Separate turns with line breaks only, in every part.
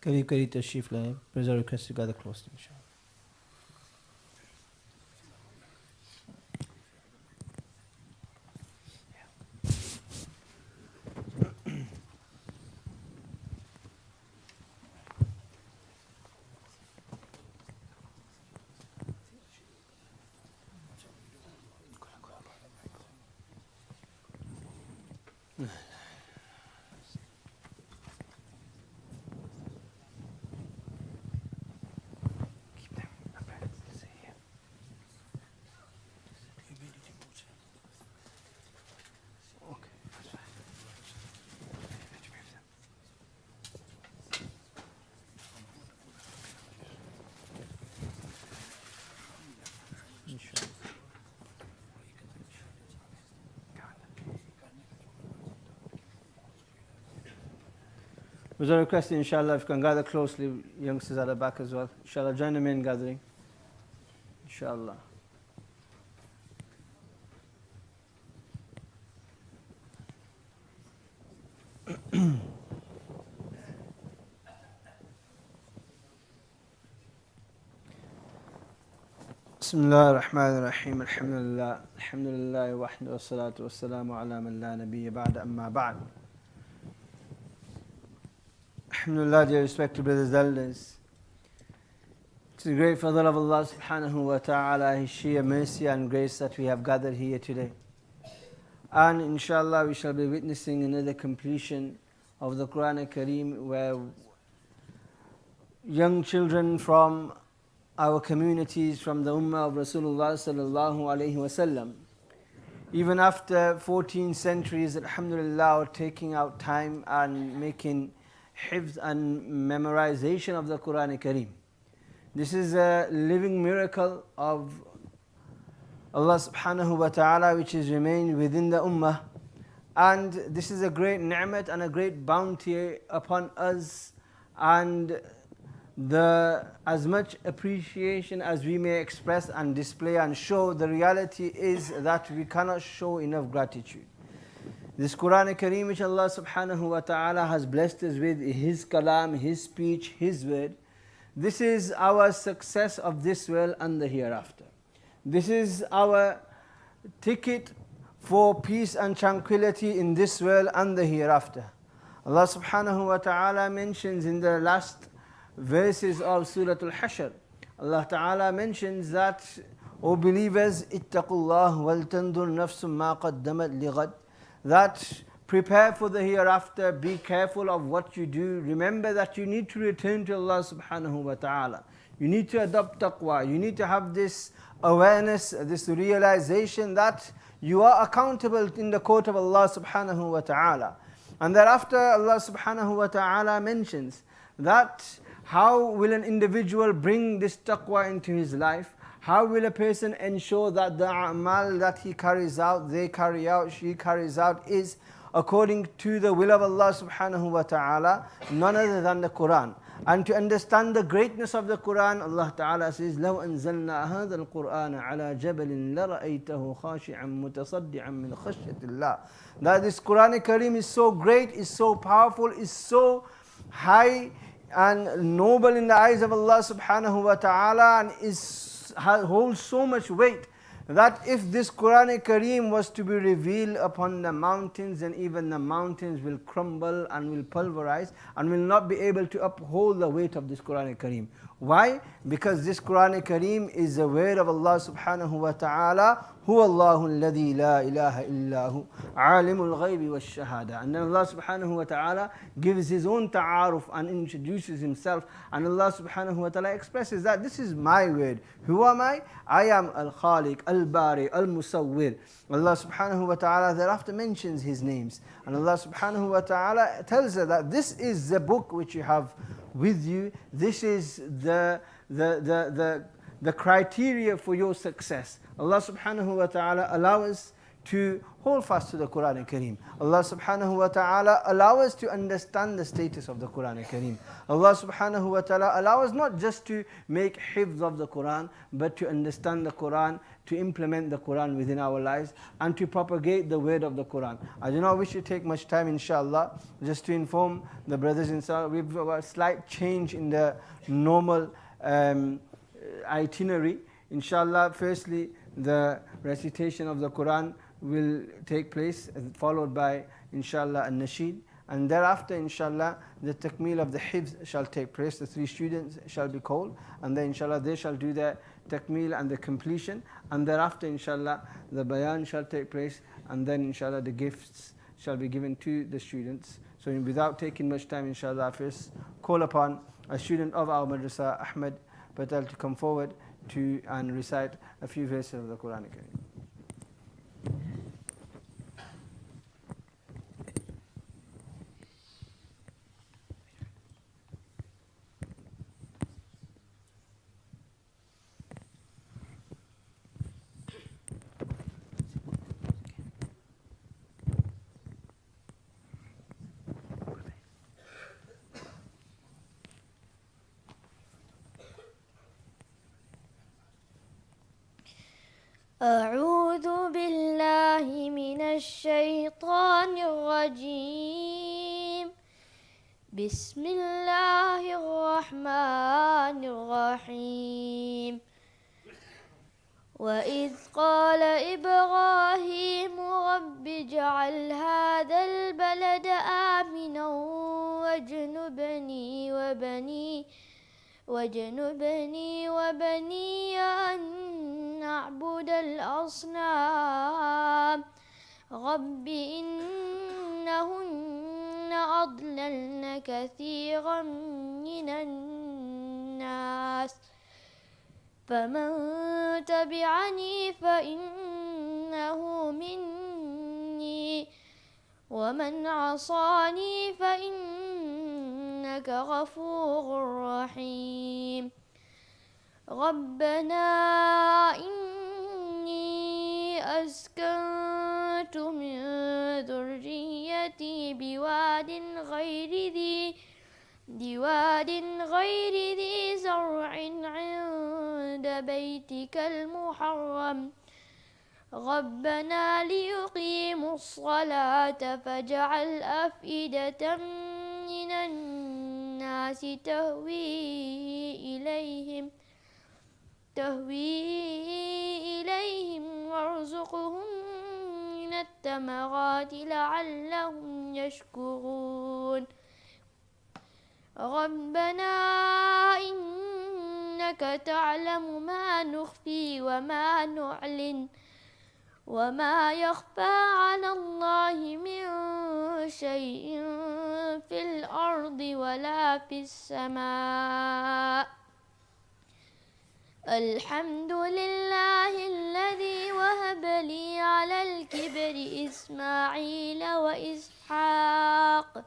करीब करीब तशरीफ लाएं. Please request to gather close, inshallah. With a request, inshallah, if you can gather closely, youngsters at the back as well. Inshallah, join the main gathering. Inshallah. Bismillah ar-Rahman ar-Rahim. Alhamdulillah. Alhamdulillah wa ahmadu wa salatu wa salamu ala man la nabiyya ba'da amma ba'd. Alhamdulillah, dear respected brothers and elders. It's a great fadl of Allah subhanahu wa ta'ala, His sheer mercy and grace that we have gathered here today. And inshallah we shall be witnessing another completion of the Quran Kareem, where young children from our communities, from the Ummah of Rasulullah sallallahu alayhi wasallam, even after 14 centuries, alhamdulillah, are taking out time and making Hifdh and memorization of the Quran Kareem. This is a living miracle of Allah subhanahu wa ta'ala which has remained within the Ummah, and this is a great ni'mat and a great bounty upon us, and as much appreciation as we may express and display and show, the reality is that we cannot show enough gratitude. This Quran Kareem which Allah subhanahu wa ta'ala has blessed us with, His kalam, His speech, His word, this is our success of this world and the hereafter. This is our ticket for peace and tranquility in this world and the hereafter. Allah subhanahu wa ta'ala mentions in the last verses of Surah Al-Hashr, Allah ta'ala mentions that, O believers, ittaqullah wal tandur nafsum ma qaddamat lighad, that prepare for the hereafter, be careful of what you do. Remember that you need to return to Allah subhanahu wa ta'ala. You need to adopt taqwa. You need to have this awareness, this realization that you are accountable in the court of Allah subhanahu wa ta'ala. And thereafter Allah subhanahu wa ta'ala mentions that how will an individual bring this taqwa into his life? How will a person ensure that the a'mal that he carries out, they carry out, she carries out, is according to the will of Allah subhanahu wa ta'ala, none other than the Quran. And to understand the greatness of the Quran, Allah ta'ala says, لَوْ أَنزَلْنَا هَذَا الْقُرْآنَ عَلَى جَبَلٍ لَرَأَيْتَهُ خَاشِعًا مُتَصَدِّعًا مِنْ خَشْيَةِ اللَّهِ. That this Quran Kareem is so great, is so powerful, is so high and noble in the eyes of Allah subhanahu wa ta'ala, and holds so much weight that if this Quran Kareem was to be revealed upon the mountains, then even the mountains will crumble and will pulverize and will not be able to uphold the weight of this Quran Kareem. Why? Because this Quran Kareem is the word of Allah subhanahu wa ta'ala. هو الله الذي لا إله إلا هو عالم الغيب والشهادة. And then Allah subhanahu wa ta'ala gives His own ta'aruf and introduces Himself. And Allah subhanahu wa ta'ala expresses that this is my word. Who am I? I am Al-Khaliq, Al-Bari, Al-Musawwir. Allah subhanahu wa ta'ala thereafter mentions His names. And Allah subhanahu wa ta'ala tells her that this is the book which you have with you. This is the criteria for your success. Allah subhanahu wa ta'ala allow us to hold fast to the Quran Kareem. Allah subhanahu wa ta'ala allow us to understand the status of the Quran Kareem. Allah subhanahu wa ta'ala allow us not just to make hifdh of the Quran, but to understand the Quran, to implement the Quran within our lives, and to propagate the word of the Quran. I do not wish to take much time, inshallah, just to inform the brothers, inshallah, we've got a slight change in the normal itinerary. Inshallah, firstly, the recitation of the Quran will take place, followed by, inshallah, al-nasheed. And thereafter, inshallah, the takmeel of the hifdh shall take place. The 3 students shall be called, and then, inshallah, they shall do their takmeel and the completion. And thereafter, inshallah, the bayan shall take place, and then, inshallah, the gifts shall be given to the students. So, without taking much time, inshallah, I first call upon a student of our madrasa, Ahmed Patel, to come forward to and recite a few verses of the Quran Kareem.
أعوذ بالله من الشيطان الرجيم. بسم الله الرحمن الرحيم. وإذ قال إبراهيم رب اجعل هذا البلد آمنا واجنبني وبني أن نعبد الأصنام. رب إنهن أضللن كثيرا من الناس فمن تبعني فإنه مني ومن عصاني فإنك غفور رحيم. ربنا إني أسكنت من ذريتي بواد غير ذي زرع عند بيتك المحرم ربنا ليقيموا الصلاة فاجعل أفئدة من الناس تهوي إليهم وارزقهم من الثمرات لعلهم يشكرون. ربنا إنك تعلم ما نخفي وما نعلن وما يخفى على الله من شيء في الأرض ولا في السماء. الحمد لله الذي وهب لي على الكبر إسماعيل وإسحاق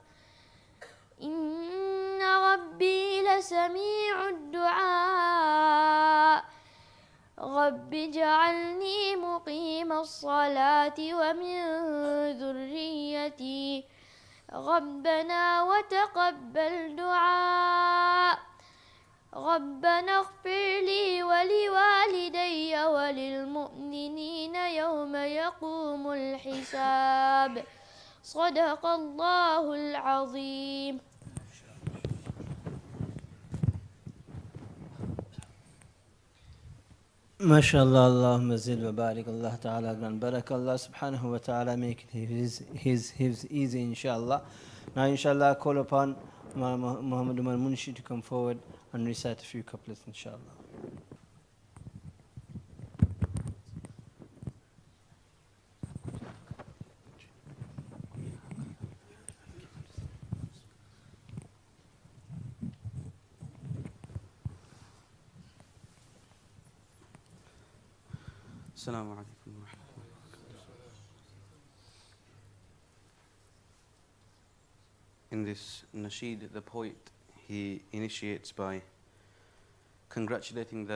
إن ربي لسميع الدعاء. رب اجعلني مقيم الصلاة ومن ذريتي ربنا وتقبل دعاء. ربنا اغفر لي ولوالدي وللمؤمنين يوم يقوم الحساب. صدق الله العظيم.
MashaAllah, Allahumma zid wa barik, Allah Ta'ala grant barak, Allah subhanahu wa ta'ala make his easy, inshallah. Now, inshallah, I call upon Muhammad Umar Munshi to come forward and recite a few couplets, inshallah.
Assalamu alaikum wa rahmatullahi. In this nasheed, the poet, he initiates by congratulating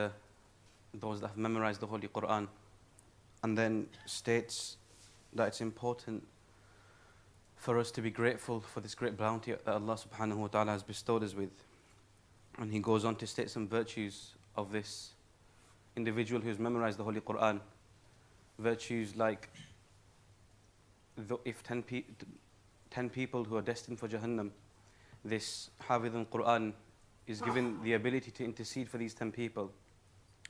those that have memorized the Holy Quran, and then states that it's important for us to be grateful for this great bounty that Allah subhanahu wa ta'ala has bestowed us with. And he goes on to state some virtues of this individual who has memorized the Holy Quran. Virtues like, if 10 people who are destined for Jahannam, this Hafidh al-Quran is given the ability to intercede for these 10 people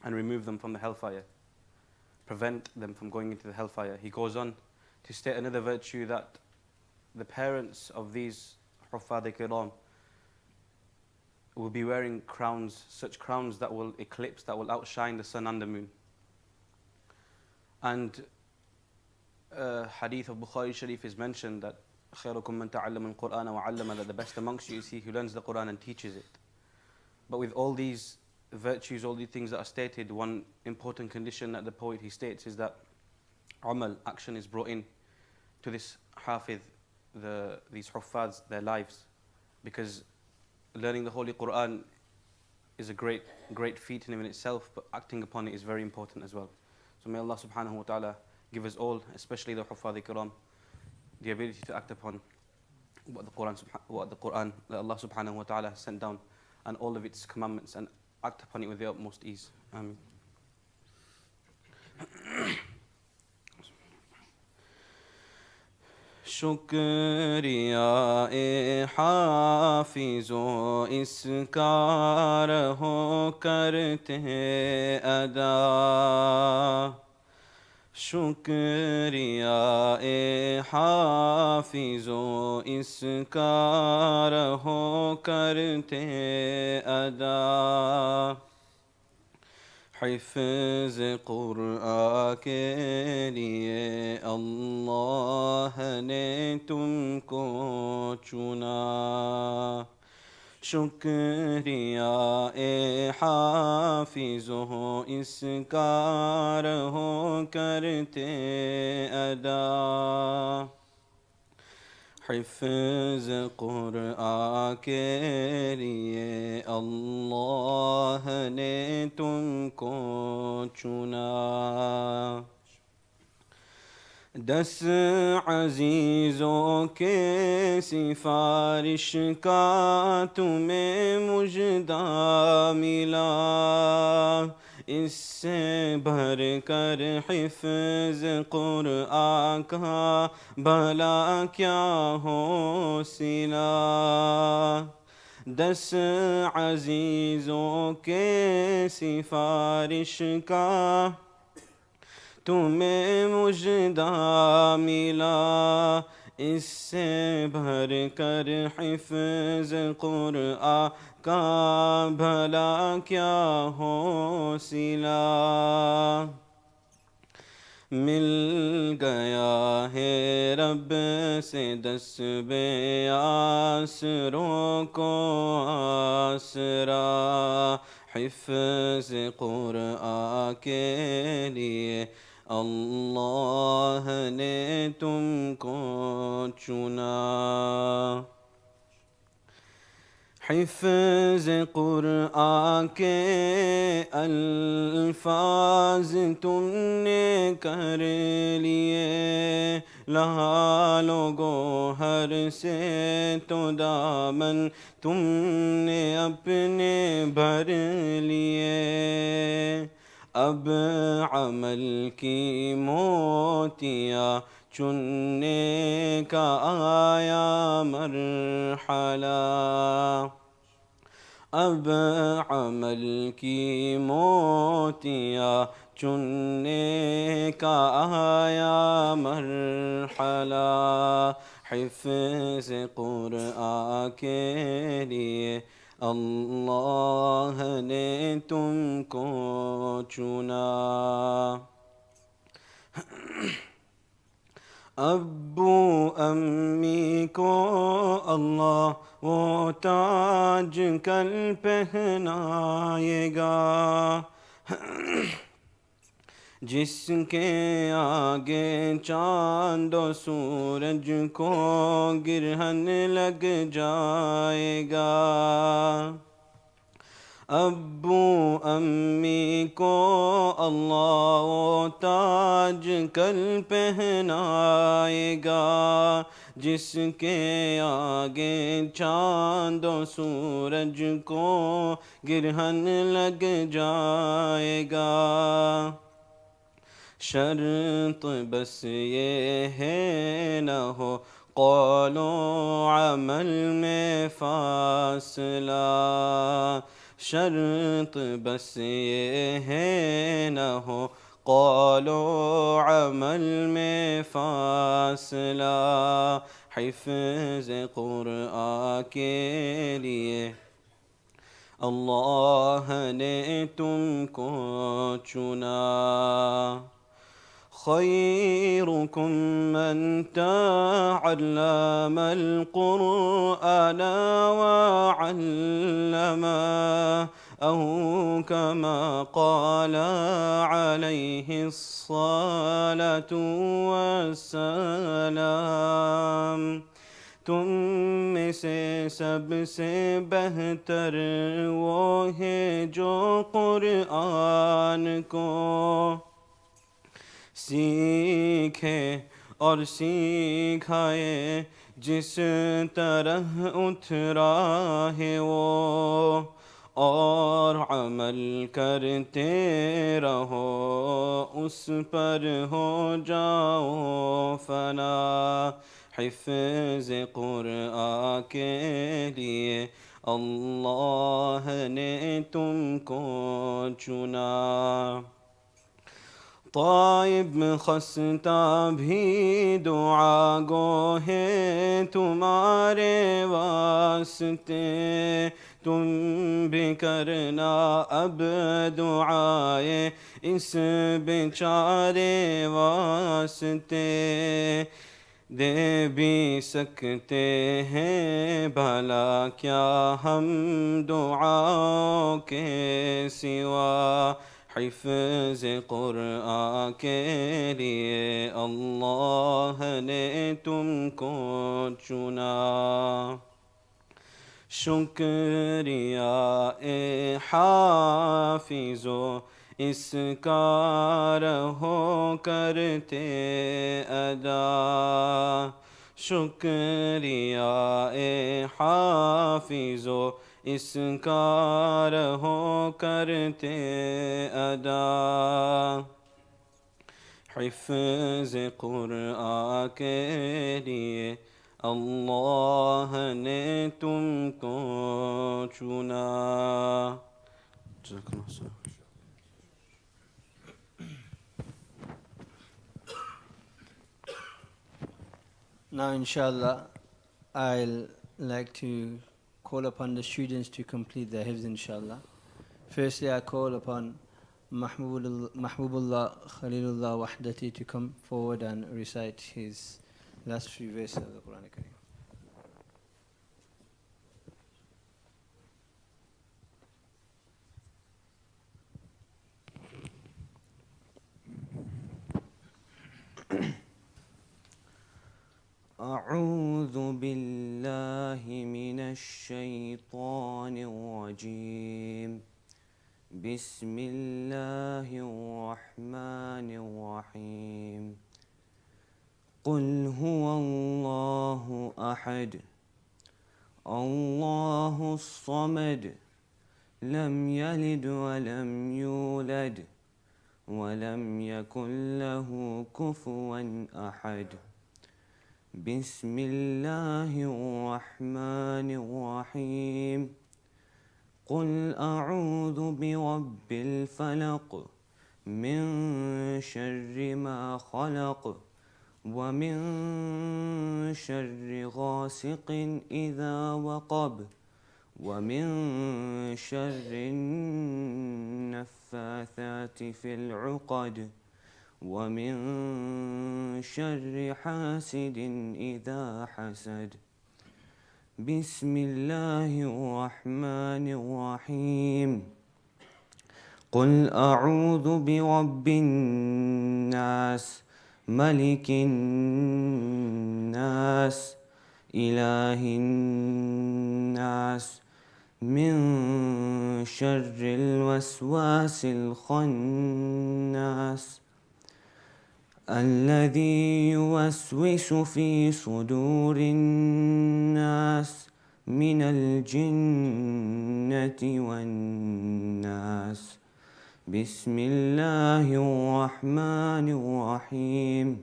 and remove them from the hellfire, prevent them from going into the hellfire. He goes on to state another virtue, that the parents of these Huffaz al-Kiram will be wearing crowns, such crowns that will eclipse, that will outshine the sun and the moon. And hadith of Bukhari Sharif is mentioned that خيركم من تعلم القرآن وعلم, that the best amongst you is he who learns the Quran and teaches it. But with all these virtues, all these things that are stated, one important condition that the poet he states is that amal, action, is brought in to this Hafidh, these Huffaz, their lives, because learning the Holy Quran is a great feat in itself, but acting upon it is very important as well. So may Allah subhanahu wa ta'ala give us all, especially the Huffaz al-Kiram, the ability to act upon what the Quran that Allah subhanahu wa ta'ala has sent down, and all of its commandments, and act upon it with the utmost ease. Ameen. शुक्रिया ए हाफिज़ो इसका रहो करते अदा, शुक्रिया ए हाफिज़ो इसका रहो करते अदा, हिफ्ज़ क़ुरआन के लिए अल्लाह ने तुमको चुना, शुक्रिया ए हाफिज़ो इसका रहो करते अदा, हिफ्ज़ क़ुरआन के लिए अल्लाह ने तुमको चुना, 10 अज़ीज़ों के सिफ़ारिश का तुम्हें मुजदा मिला, इससे भर कर हिफ्ज़ क़ुरआन का भला क्या हो सिला, 10 अज़ीज़ों के सिफ़ारिश का तुम्हें मुजदा मिला, इससे भर कर हिफ्ज़ क़ुरआन का भला क्या हो सिला, मिल गया है रब से 10 बेआसरों को आसरा, हिफ्ज़ क़ुरआन के लिए अल्लाह ने तुमको चुना, हिफ्ज़ क़ुरआन के अल्फाज़ तुमने कर लिए, लहालो गोहर से तो दामन तुमने अपने भर लिए, अब अमल की मोतियाँ चुनने का आया मरहला, अब अमल की मोतियाँ चुनने का आया मरहला, हिफ्ज़ क़ुरआन के लिए अल्लाह ने तुमको चुना। अब्बू अम्मी को अल्लाह वो ताज कल पहनाएगा जिसके आगे चांद और सूरज को गिरहन लग जाएगा। अब्बू अम्मी को अल्लाह वो ताज कल पहनाएगा जिसके आगे चांद और सूरज को गिरहन लग जाएगा। शर्त बस ये है न हो कौलो अमल में फासला। शर्त बस ये है न हो कौलो अमल में फासला। हिफ्ज़ क़ुरआन के लिए अल्लाह ने तुमको चुना। खैरुकुम मन तअल्लमल क़ुरआन व अल्लमा औ कमा क़ाल अलैहिस्सलातु वस्सलाम। तुम में से सबसे बेहतर वो है जो क़ुरआन को सीखे और सिखाए जिस तरह उतरा है वो, और अमल करते रहो उस पर हो जाओ फना। हिफ्ज़ क़ुरआन के लिए अल्लाह ने तुमको चुना। ताइब खस्ता भी दुआ गो है तुम्हारे वास्ते। तुम भी करना अब दुआए इस बेचारे वास्ते। दे भी सकते हैं भला क्या हम दुआओं के सिवा। हिफ्ज़ क़ुरआन के लिए अल्लाह ने तुमको चुना। शुक्रिया ए हाफिज़ो इसका रहो करते अदा। शुक्रिया ए हाफिज़ो इसका रहो करते अदा। हिफ्ज़ क़ुरआन के लिए अल्लाह ने तुमको चुना।
Now inshallah I'll like to call upon the students to complete their hifdh inshallah. Firstly I call upon Mahbubullah Khalilullah Wahdati to come forward and recite his last few verses of the Quran Kareem.
أعوذ بالله من الشيطان الرجيم. بسم الله الرحمن الرحيم. قل هو الله أحد الله الصمد لم يلد ولم يولد ولم يكن له كفوا أحد. بسم الله الرحمن الرحيم. قل أعوذ برب الفلق من شر ما خلق ومن شر غاسق إذا وقب ومن شر النفاثات في العقد ومن شر حاسد إذا حسد. بسم الله الرحمن الرحيم. قل أعوذ برب الناس ملك الناس إله الناس من شر الوسواس الخناس الذي يوسوس في صدور الناس من الجنة والناس. بسم الله الرحمن الرحيم.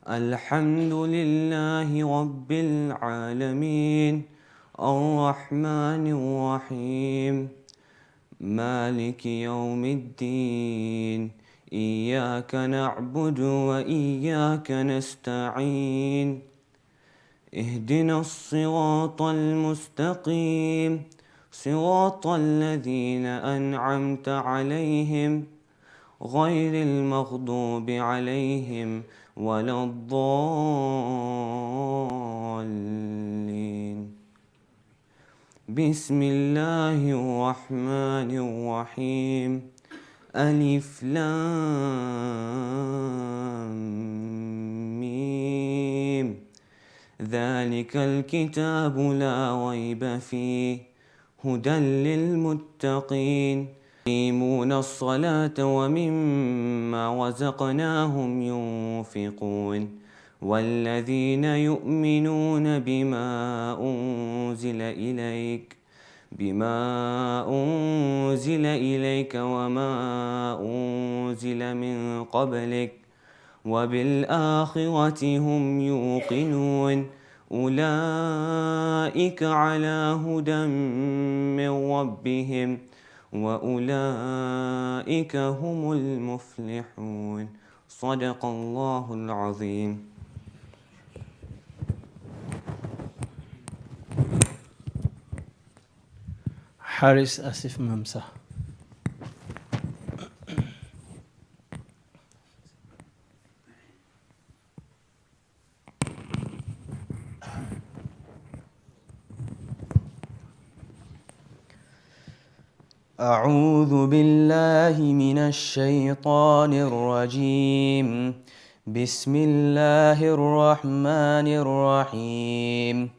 الحمد لله رب العالمين الرحمن الرحيم مالك يوم الدين إياك نعبد وإياك نستعين اهدنا الصراط المستقيم صراط الذين أنعمت عليهم غير المغضوب عليهم ولا الضالين. بسم الله الرحمن الرحيم. ألف لام ميم ذلك الكتاب لا ريب فيه هدى للمتقين يقيمون الصلاة ومما رزقناهم ينفقون والذين يؤمنون بما أنزل إليك وما أنزل من قبلك وبالآخرة هم يوقنون أولئك على هدى من ربهم وأولئك هم المفلحون. صدق الله العظيم.
Haris Asif Mamsa.
أعوذ بالله من الشيطان الرجيم. بسم الله الرحمن الرحيم.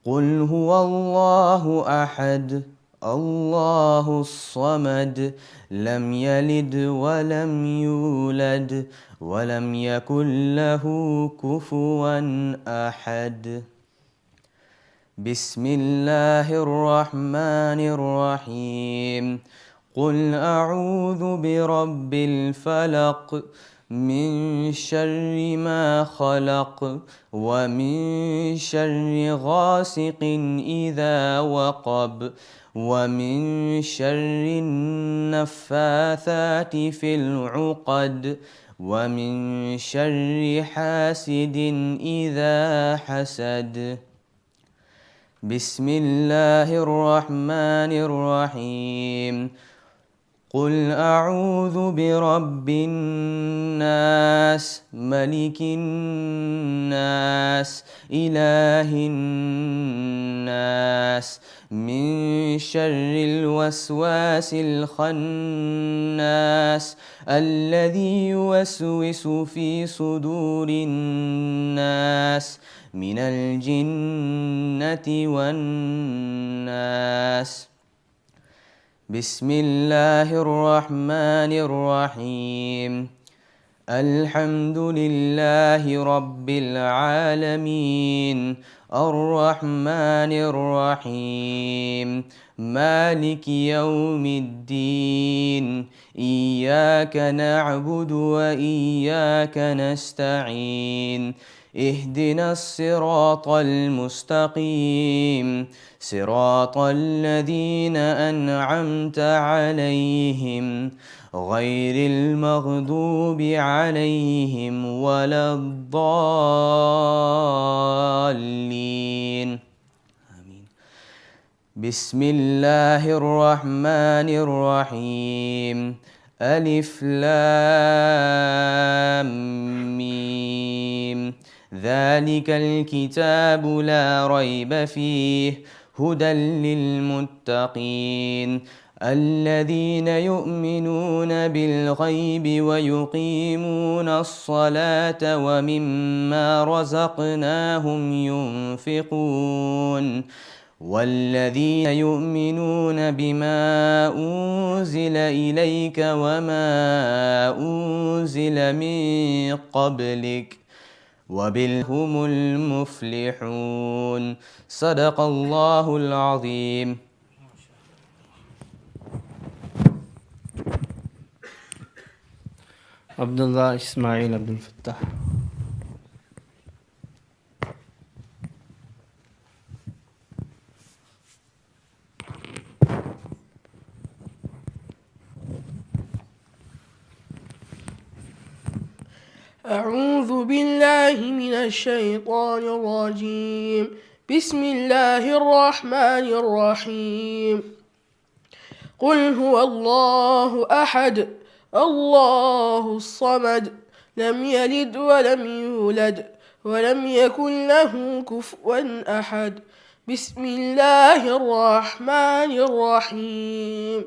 قل هو الله أحد الله الصمد لم يلد ولم يولد ولم يكن له كفوا أحد. بسم الله الرحمن الرحيم. قل أعوذ برب الفلق من شر ما خلق ومن شر غاسق إذا وقب ومن شر النفاثات في العقد ومن شر حاسد إذا حسد. بسم الله الرحمن الرحيم. قل أعوذ برب الناس ملك الناس إله الناس من شر الوسواس الخناس الذي يوسوس في صدور الناس من الجنة والناس. بسم الله الرحمن الرحيم. الحمد لله رب العالمين الرحمن الرحيم مالك يوم الدين إياك نعبد وإياك نستعين اهدنا الصراط المستقيم صراط الذين أنعمت عليهم غير المغضوب عليهم ولا الضالين. آمين. بسم الله الرحمن الرحيم ألف لام ميم ذلك الكتاب لا ريب فيه هدى للمتقين الذين يؤمنون بالغيب ويقيمون الصلاة ومما رزقناهم ينفقون والذين يؤمنون بما أنزل إليك وما أنزل من قبلك وبالهم المفلحون صدق الله العظيم.
Abdullah Ismail Abdul Fattah.
أعوذ بالله من الشيطان الرجيم. بسم الله الرحمن الرحيم. قل هو الله أحد الله الصمد لم يلد ولم يولد ولم يكن له كفوا أحد. بسم الله الرحمن الرحيم.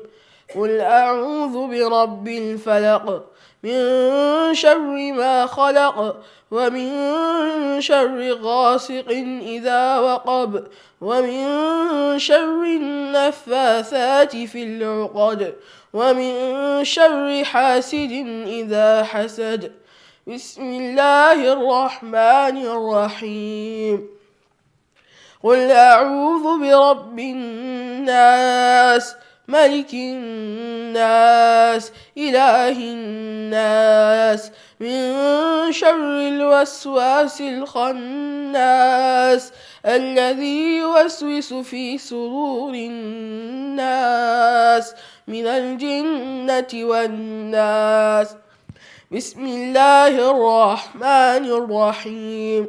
قل أعوذ برب الفلق من شر ما خلق ومن شر غاسق إذا وقب ومن شر النفاثات في العقد ومن شر حاسد إذا حسد. بسم الله الرحمن الرحيم. قل أعوذ برب الناس ملك الناس إله الناس من شر الوسواس الخناس الذي يوسوس في صدور الناس من الجنة والناس. بسم الله الرحمن الرحيم.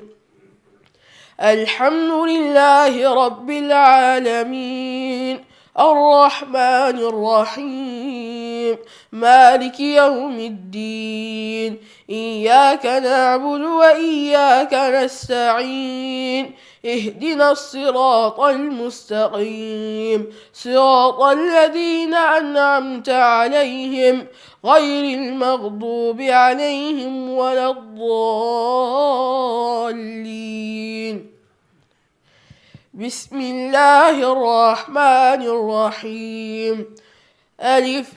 الحمد لله رب العالمين الرحمن الرحيم مالك يوم الدين إياك نعبد وإياك نستعين اهدنا الصراط المستقيم صراط الذين أنعمت عليهم غير المغضوب عليهم ولا الضالين. بسم الله الرحمن الرحيم. ألف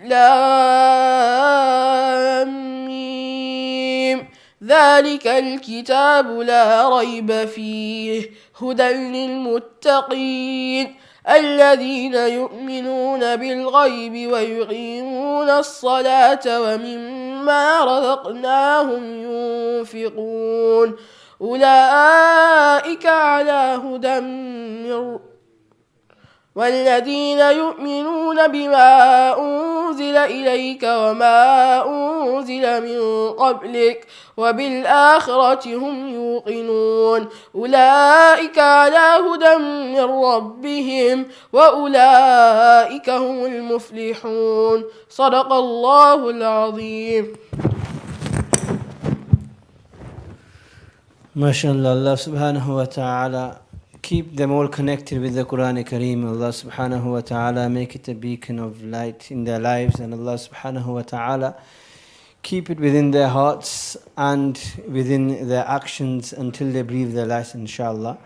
لام ميم ذلك الكتاب لا ريب فيه هدى للمتقين الذين يؤمنون بالغيب ويقيمون الصلاة ومما رزقناهم ينفقون أولئك على هدى من والذين يؤمنون بما أنزل إليك وما أنزل من قبلك وبالآخرة هم يوقنون أولئك على هدى من ربهم وأولئك هم المفلحون صدق الله العظيم.
MashaAllah, Allah subhanahu wa ta'ala keep them all connected with the Quran Kareem. Allah subhanahu wa ta'ala make it a beacon of light in their lives, and Allah subhanahu wa ta'ala keep it within their hearts and within their actions until they breathe their last, inshallah.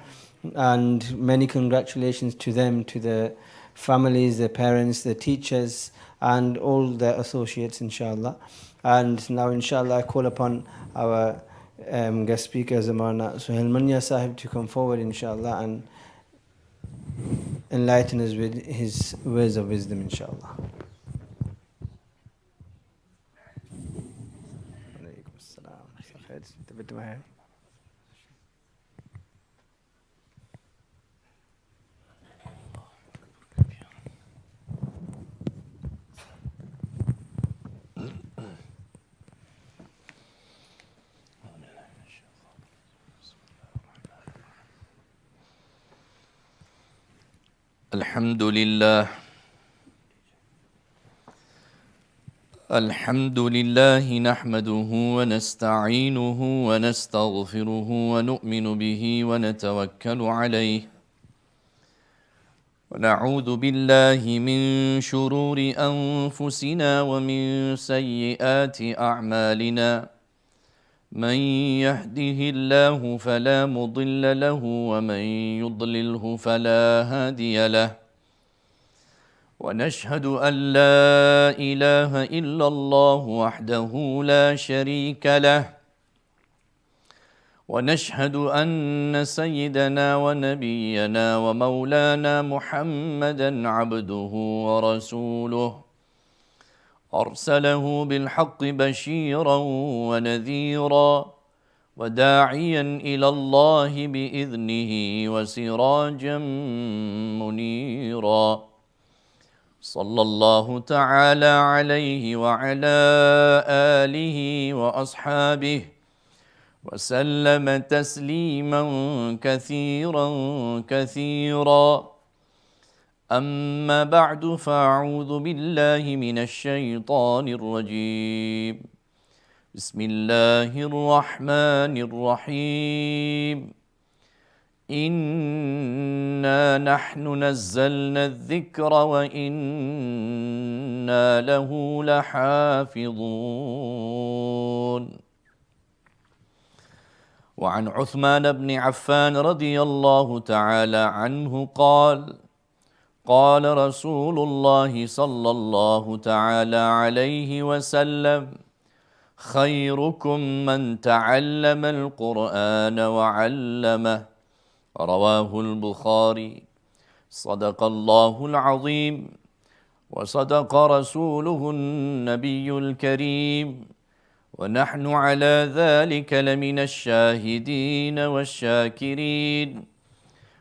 And many congratulations to them, to their families, their parents, their teachers, and all their associates, inshallah. And now, inshallah, I call upon our guest speaker, Moulana Suhail Manya Sahib, to come forward, inshallah, and enlighten us with his words of wisdom, inshallah.
الحمد لله الحمد لله نحمده ونستعينه ونستغفره ونؤمن به ونتوكل عليه ونعوذ بالله من شرور أنفسنا ومن سيئات أعمالنا من يهده الله فلا مضل له ومن يضلله فلا هادي له ونشهد أن لا إله إلا الله وحده لا شريك له ونشهد أن سيدنا ونبينا ومولانا محمدا عبده ورسوله أرسله بالحق بشيرا ونذيرا وداعيا إلى الله بإذنه وسراجا منيرا صلى الله تعالى عليه وعلى آله وأصحابه وسلم تسليما كثيرا كثيرا أما بعد فأعوذ بالله من الشيطان الرجيم بسم الله الرحمن الرحيم إنا نحن نزلنا الذكر وإنا له لحافظون وعن عثمان بن عفان رضي الله تعالى عنه قال قال رسول الله صلى الله تعالى عليه وسلم خيركم من تعلم القرآن وعلمه رواه البخاري صدق الله العظيم وصدق رسوله النبي الكريم ونحن على ذلك لمن الشاهدين والشاكرين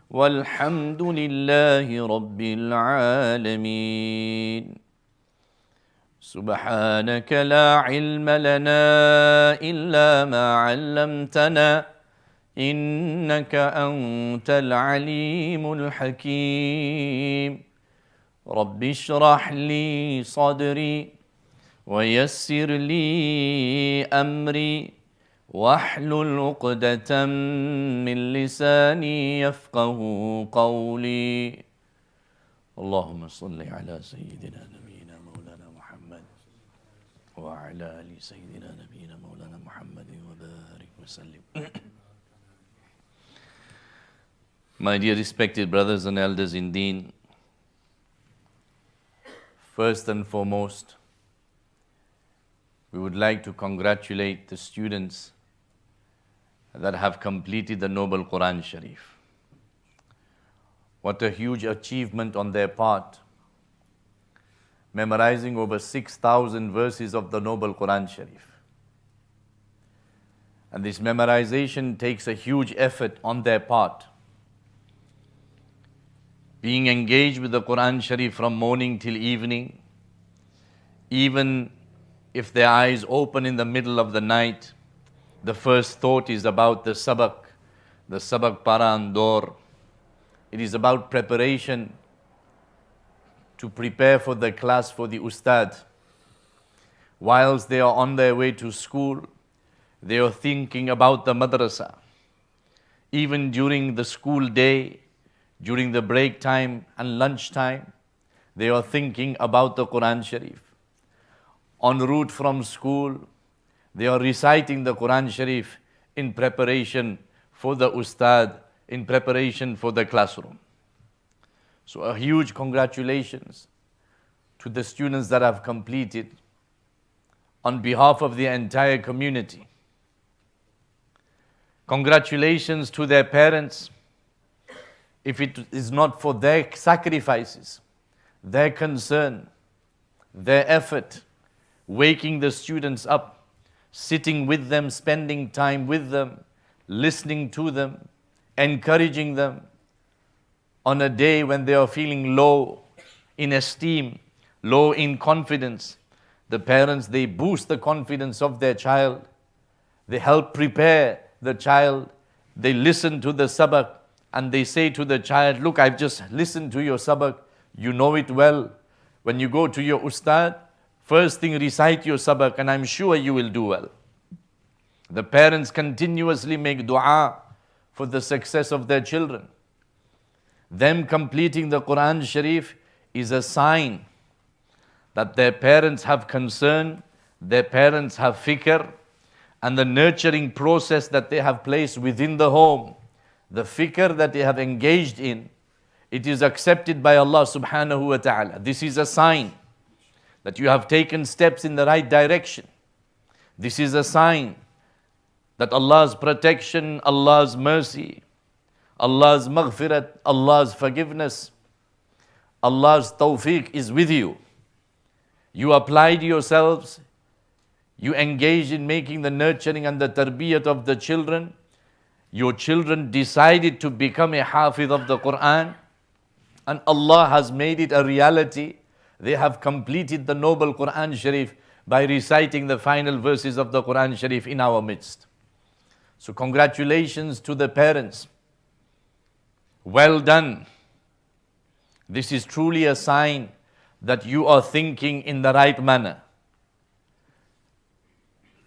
والحمد لله رب العالمين سبحانك لا علم لنا إلا ما علمتنا إنك أنت العليم الحكيم رب اشرح لي صدري ويسر لي أمري واحلل عقدة من لساني يفقه قولي اللهم صل على سيدنا نبينا مولانا محمد وعلى آل سيدنا نبينا مولانا محمد وبارك وسلم. My dear respected brothers and elders in Deen, first and foremost, we would like to congratulate the students that have completed the Noble Quran Sharif. What a huge achievement on their part, memorizing over 6,000 verses of the Noble Quran Sharif. And this memorization takes a huge effort on their part. Being engaged with the Quran Sharif from morning till evening, even if their eyes open in the middle of the night, the first thought is about the sabak para andor. It is about preparation to prepare for the class for the ustad. Whilst they are on their way to school, they are thinking about the madrasa. Even during the school day, during the break time and lunch time, they are thinking about the Quran Sharif. En route from school, they are reciting the Quran Sharif in preparation for the ustad, in preparation for the classroom. So a huge congratulations to the students that have completed on behalf of the entire community. Congratulations to their parents. If it is not for their sacrifices, their concern, their effort, waking the students up, sitting with them, spending time with them, listening to them, encouraging them on a day when they are feeling low in esteem, low in confidence. The parents, they boost the confidence of their child. They help prepare the child. They listen to the sabak and they say to the child, look, I've just listened to your sabak, you know it well. When you go to your ustad, first thing recite your sabak and I'm sure you will do well. The parents continuously make dua for the success of their children. Them completing the Quran Sharif is a sign that their parents have concern, their parents have fikr, and the nurturing process that they have placed within the home, the fikr that they have engaged in, it is accepted by Allah subhanahu wa ta'ala. This is a sign that you have taken steps in the right direction. This is a sign that Allah's protection, Allah's mercy, Allah's maghfirat, Allah's forgiveness, Allah's tawfiq is with you. You applied yourselves, you engaged in making the nurturing and the tarbiyat of the children. Your children decided to become a hafidh of the Quran, and Allah has made it a reality. They have completed the noble Quran Sharif by reciting the final verses of the Quran Sharif in our midst. So congratulations to the parents. Well done. This is truly a sign that you are thinking in the right manner.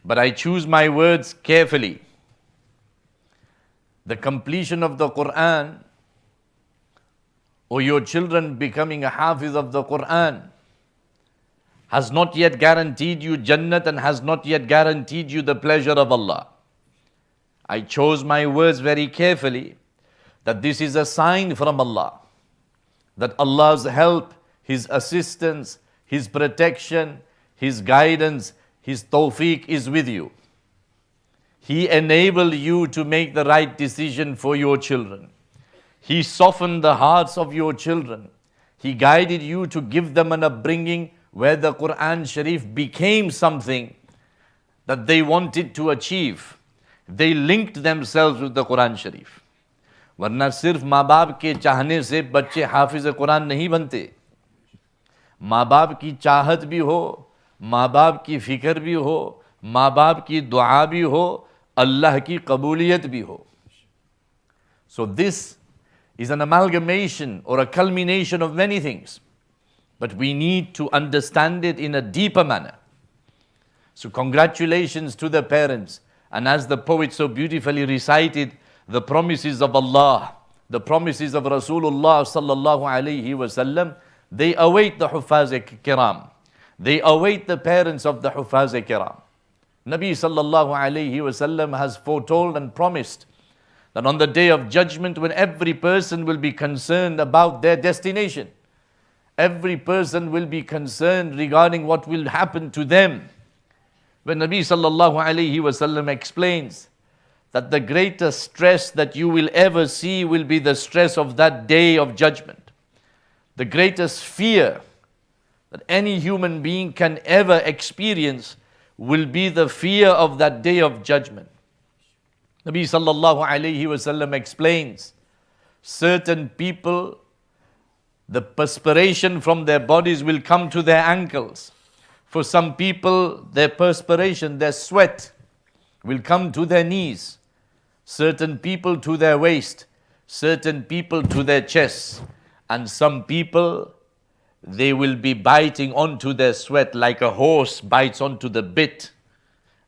But I choose my words carefully. The completion of the Quran, or your children becoming a hafiz of the Quran, has not yet guaranteed you Jannat and has not yet guaranteed you the pleasure of Allah. I chose my words very carefully, that this is a sign from Allah, that Allah's help, His assistance, His protection, His guidance, His tawfiq is with you. He enabled you to make the right decision for your children. He softened the hearts of your children. He guided you to give them an upbringing where the Quran Sharif became something that they wanted to achieve. They linked themselves with the Quran Sharif. वरना सिर्फ माँ बाप के चाहने से बच्चे हाफिज कुरान नहीं बनते. माँ बाप की चाहत भी हो, माँ बाप की फिक्र भी हो, माँ बाप की दुआ भी हो, अल्लाह की कबूलियत भी हो. So this is an amalgamation or a culmination of many things. But we need to understand it in a deeper manner. So congratulations to the parents. And as the poet so beautifully recited, the promises of Allah, the promises of Rasulullah sallallahu alayhi wasallam, they await the Hufaz Kiram. They await the parents of the Hufaz Kiram. Nabi sallallahu alayhi wasallam has foretold and promised that on the day of judgment, when every person will be concerned about their destination, every person will be concerned regarding what will happen to them. When Nabi sallallahu alayhi wasallam explains that the greatest stress that you will ever see will be the stress of that day of judgment. The greatest fear that any human being can ever experience will be the fear of that day of judgment. Nabi sallallahu alayhi wasallam explains, certain people, the perspiration from their bodies will come to their ankles. For some people, their perspiration, their sweat will come to their knees. Certain people to their waist, certain people to their chests, and some people, they will be biting onto their sweat like a horse bites onto the bit.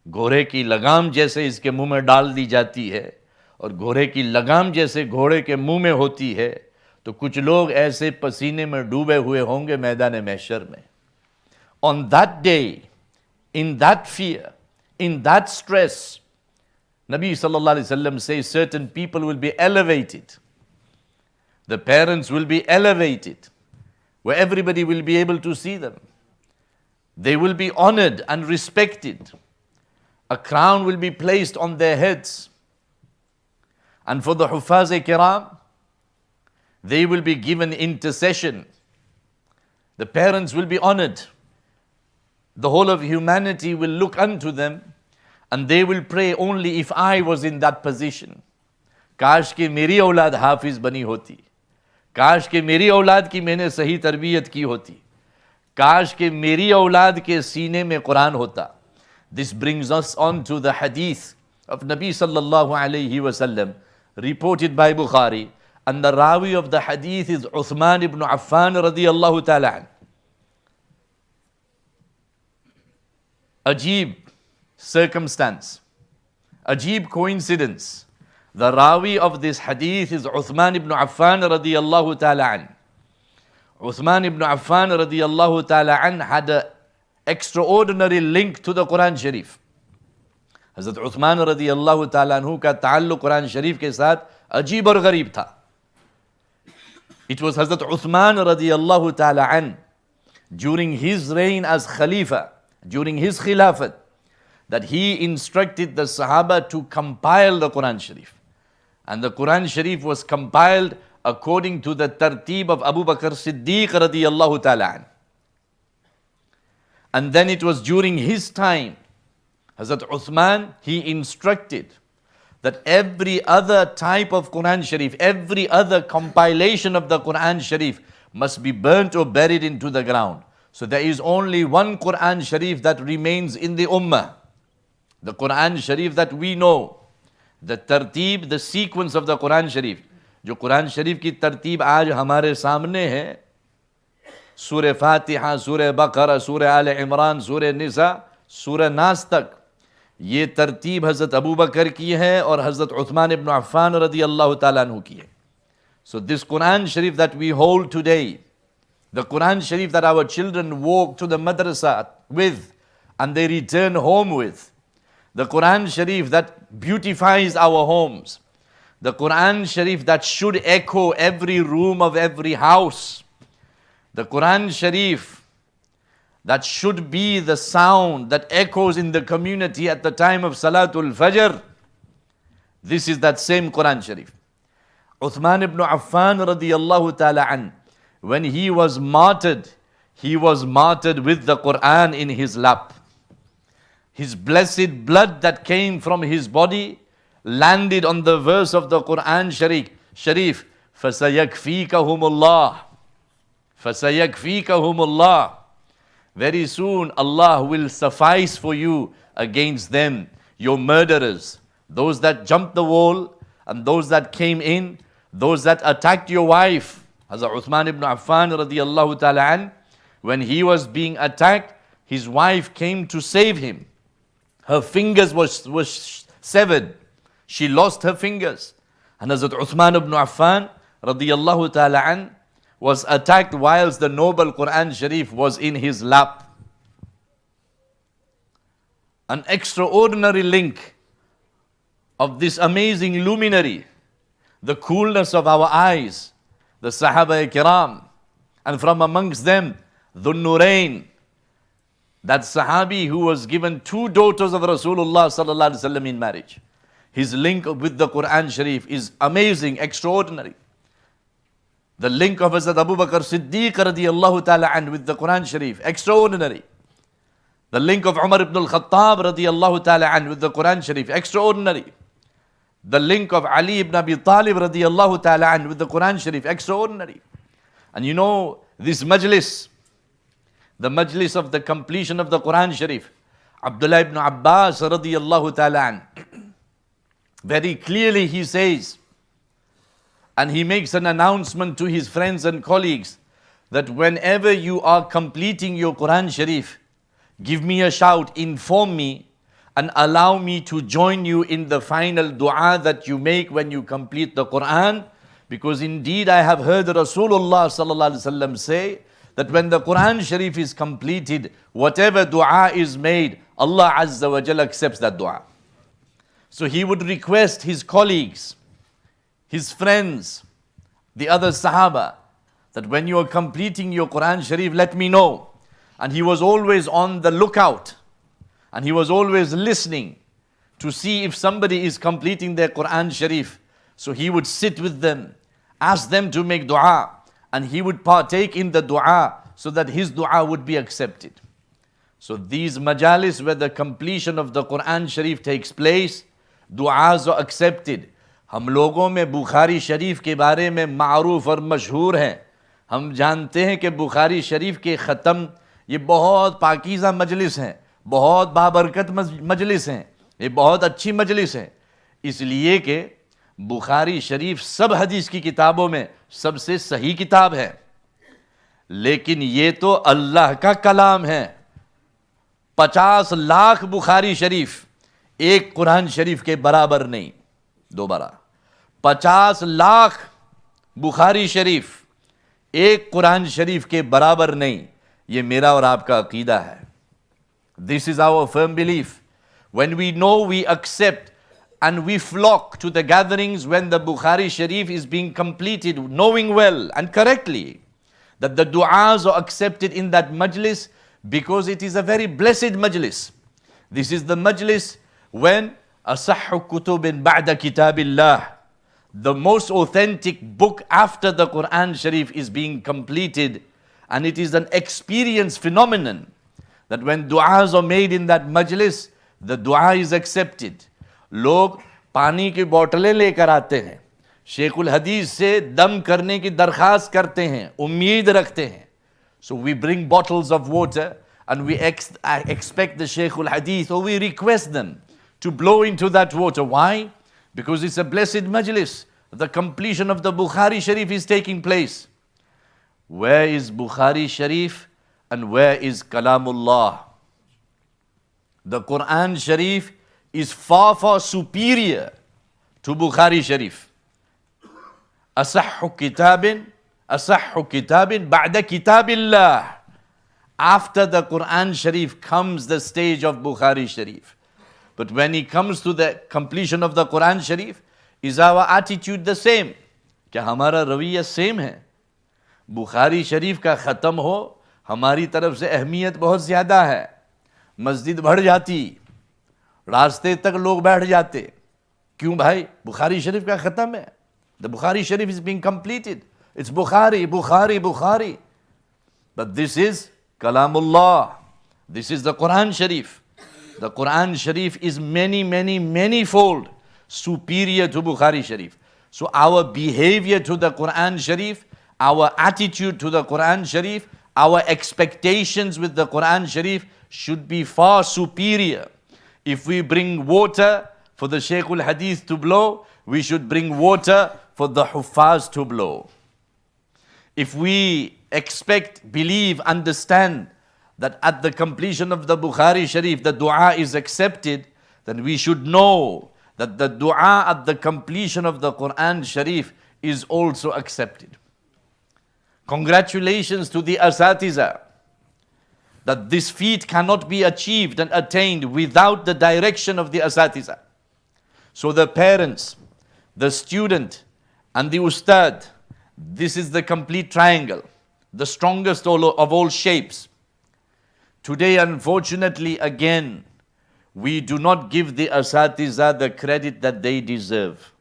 घोड़े की लगाम जैसे इसके मुंह में डाल दी जाती है और घोड़े की लगाम जैसे घोड़े के मुंह में होती है, तो कुछ लोग ऐसे पसीने में डूबे हुए होंगे मैदान महशर में. On that day, in that fear, in that stress, Nabi sallallahu alaihi wasallam says certain people will be elevated. The parents will be elevated, where everybody will be able to see them. They will be honored and respected. A crown will be placed on their heads. And for the Hufaz Kiram, they will be given intercession. The parents will be honored. The whole of humanity will look unto them and they will pray, only if I was in that position. काश के मेरी औलाद हाफिज बनी होती, काश के मेरी औलाद की मैंने सही तरबियत की होती, काश के मेरी औलाद के सीने में कुरान होता. This brings us on to the hadith of Nabi sallallahu alayhi wasallam, reported by Bukhari, And the Rawi of the hadith is Uthman ibn Affan radiyallahu ta'ala an. Ajeeb circumstance, ajeeb coincidence. The Rawi of this hadith is Uthman ibn Affan radiyallahu ta'ala an. Uthman ibn Affan radiyallahu ta'ala an had an extraordinary link to the Quran Sharif. Hazrat Uthman radiyallahu ta'ala anhu ka ta'alluq Quran Sharif ke saath ajeeb aur ghareeb tha. It was Hazrat Uthman radiyallahu ta'ala an, during his reign as Khalifa, during his Khilafat, that he instructed the Sahaba to compile the Quran Sharif. And the Quran Sharif was compiled according to the tartib of Abu Bakr Siddiq radiyallahu ta'ala an. And then it was during his time, Hazrat Uthman, he instructed that every other type of Quran Sharif, every other compilation of the Quran Sharif must be burnt or buried into the ground. So there is only one Quran Sharif that remains in the Ummah. The Quran Sharif that we know, the tartib, the sequence of the Quran Sharif. जो कुरान शरीफ की तरतीब आज हमारे सामने है, सूरह फातिहा, सूरह बकरा, सूरह आल इमरान, सूरह निसा, सूरह नास तक, ये तरतीब हज़रत अबू बकर की है और हज़रत उस्मान इब्न अफ़्फ़ान रज़ी अल्लाह ताला अन्हु की है. So this Quran Sharif that we hold today, the Quran Sharif that our children walk to the madrasa with and they return home with, the Quran Sharif that beautifies our homes, the Quran Sharif that should echo every room of every house, the Quran Sharif that should be the sound that echoes in the community at the time of Salatul Fajr. This is that same Quran Sharif. Uthman ibn Affan radiyallahu ta'ala an, when he was martyred with the Quran in his lap. His blessed blood that came from his body landed on the verse of the Quran Sharif, فَسَيَكْفِيكَهُمُ اللَّهُ فَسَيَكْفِيكَهُمُ اللَّهُ. Very soon Allah will suffice for you against them, your murderers, those that jumped the wall and those that came in, those that attacked your wife. Hazrat Uthman ibn Affan radiyallahu ta'ala an, when he was being attacked, his wife came to save him. Her fingers was severed. She lost her fingers. And Hazrat Uthman ibn Affan radiyallahu ta'ala an was attacked whilst the noble Quran Sharif was in his lap. An extraordinary link of this amazing luminary, the coolness of our eyes, the Sahaba Kiram, and from amongst them, Dhun Nurain, that Sahabi who was given two daughters of Rasulullah sallallahu alaihi wasallam in marriage. His link with the Quran Sharif is amazing, extraordinary. The link of Hazrat Abu Bakr Siddiq radiyallahu ta'ala an with the Quran Sharif, extraordinary. The link of Umar ibn al-Khattab radiyallahu ta'ala an with the Quran Sharif, extraordinary. The link of Ali ibn Abi Talib radiyallahu ta'ala an with the Quran Sharif, extraordinary. And you know, this majlis, the majlis of the completion of the Quran Sharif, Abdullah ibn Abbas radiyallahu ta'ala an, very clearly he says, and he makes an announcement to his friends and colleagues, that whenever you are completing your Quran Sharif, give me a shout, inform me, and allow me to join you in the final dua that you make when you complete the Quran. Because indeed I have heard Rasulullah sallallahu alaihi wasallam say that when the Quran Sharif is completed, whatever dua is made, Allah Azza wa Jalla accepts that dua. So he would request his colleagues, his friends, the other Sahaba, that when you are completing your Quran Sharif, let me know. And he was always on the lookout. And he was always listening to see if somebody is completing their Quran Sharif. So he would sit with them, ask them to make dua, and he would partake in the dua so that his dua would be accepted. So these majalis where the completion of the Quran Sharif takes place, du'as are accepted. हम लोगों में बुखारी शरीफ के बारे में मारूफ और मशहूर हैं. हम जानते हैं कि बुखारी शरीफ के ख़त्म ये बहुत पाकीज़ा मजलिस हैं, बहुत बाबरकत मजलिस हैं, ये बहुत अच्छी मजलिस है. इसलिए कि बुखारी शरीफ सब हदीस की किताबों में सबसे सही किताब है, लेकिन ये तो अल्लाह का कलाम है। 50 लाख बुखारी शरीफ एक कुरान शरीफ के बराबर नहीं। दोबारा, 50 लाख बुखारी शरीफ एक कुरान शरीफ के बराबर नहीं। ये मेरा और आपका अकीदा है। This is our firm belief. When we know, we accept and we flock to the gatherings when the Bukhari Sharif is being completed, knowing well and correctly that the du'as are accepted in that majlis because it is a very blessed majlis. This is the majlis when asahhu kutubin ba'da kitabillah, the most authentic book after the Quran Sharif is being completed, and it is an experience phenomenon that when du'as are made in that majlis, the du'a is accepted. लोग पानी की बोतलें लेकर आते हैं, शेखुल हदीस से दम करने की दरखास्त करते हैं, उम्मीद रखते हैं. So we bring bottles of water and we expect the Sheikhul Hadith, or we request them to blow into that water. Why? Because it's a blessed majlis. The completion of the Bukhari Sharif is taking place. Where is Bukhari Sharif and where is Kalamullah? The Quran Sharif is far, far superior to Bukhari Sharif. Asahhu kitabin ba'da kitabillah. After the Quran Sharif comes the stage of Bukhari Sharif. But when it comes to the completion of the Quran Sharif, is our attitude the same? क्या हमारा रवैया same है? बुखारी शरीफ का ख़त्म हो, हमारी तरफ से अहमियत बहुत ज़्यादा है. मस्जिद भर जाती, रास्ते तक लोग बैठ जाते. क्यों भाई? बुखारी शरीफ का ख़त्म है. The Bukhari Sharif is being completed. It's Bukhari, Bukhari, Bukhari. But this is Kalamullah. This is the Quran Sharif. The Quran Sharif is many, many, many-fold superior to Bukhari Sharif. So our behavior to the Quran Sharif, our attitude to the Quran Sharif, our expectations with the Quran Sharif should be far superior. If we bring water for the Sheikhul Hadith to blow, we should bring water for the Huffaz to blow. If we expect, believe, understand that at the completion of the Bukhari Sharif, the dua is accepted, then we should know that the dua at the completion of the Quran Sharif is also accepted. Congratulations to the Asatiza, that this feat cannot be achieved and attained without the direction of the Asatiza. So the parents, the student, and the Ustad, this is the complete triangle, the strongest of all shapes. Today, unfortunately, again, we do not give the Asatiza the credit that they deserve.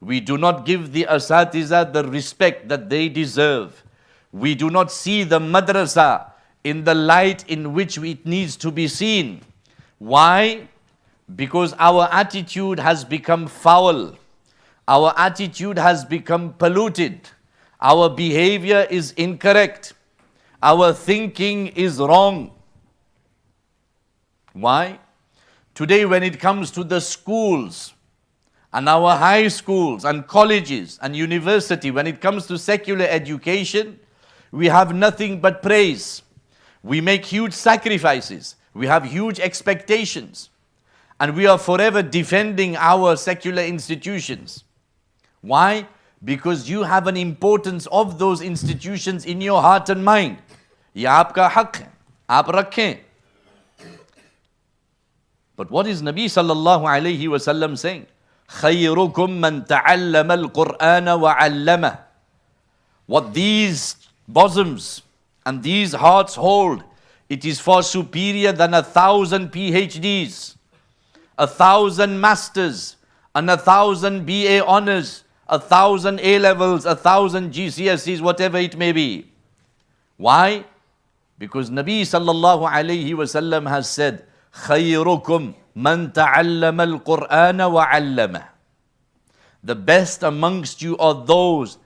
We do not give the Asatiza the respect that they deserve. We do not see the madrasa in the light in which it needs to be seen. Why? Because our attitude has become foul. Our attitude has become polluted. Our behavior is incorrect. Our thinking is wrong. Why? Today, when it comes to the schools and our high schools and colleges and university, when it comes to secular education, we have nothing but praise. We make huge sacrifices. We have huge expectations. And we are forever defending our secular institutions. Why? Because you have an importance of those institutions in your heart and mind. ये आपका हक है, आप रखें. But what is Nabi sallallahu alayhi wa sallam saying? خَيْرُكُمْ مَنْ تَعَلَّمَ الْقُرْآنَ وَعَلَّمَهُ. What these bosoms and these hearts hold, it is far superior than 1,000 PhDs, 1,000 masters, and 1,000 BA honors, 1,000 A-levels, 1,000 GCSEs, whatever it may be. Why? Because Nabi sallallahu alayhi wa sallam has said, خَيْرُكُمْ مَنْ تَعَلَّمَ الْقُرْآنَ وَعَلَّمَهُ. The best amongst you are those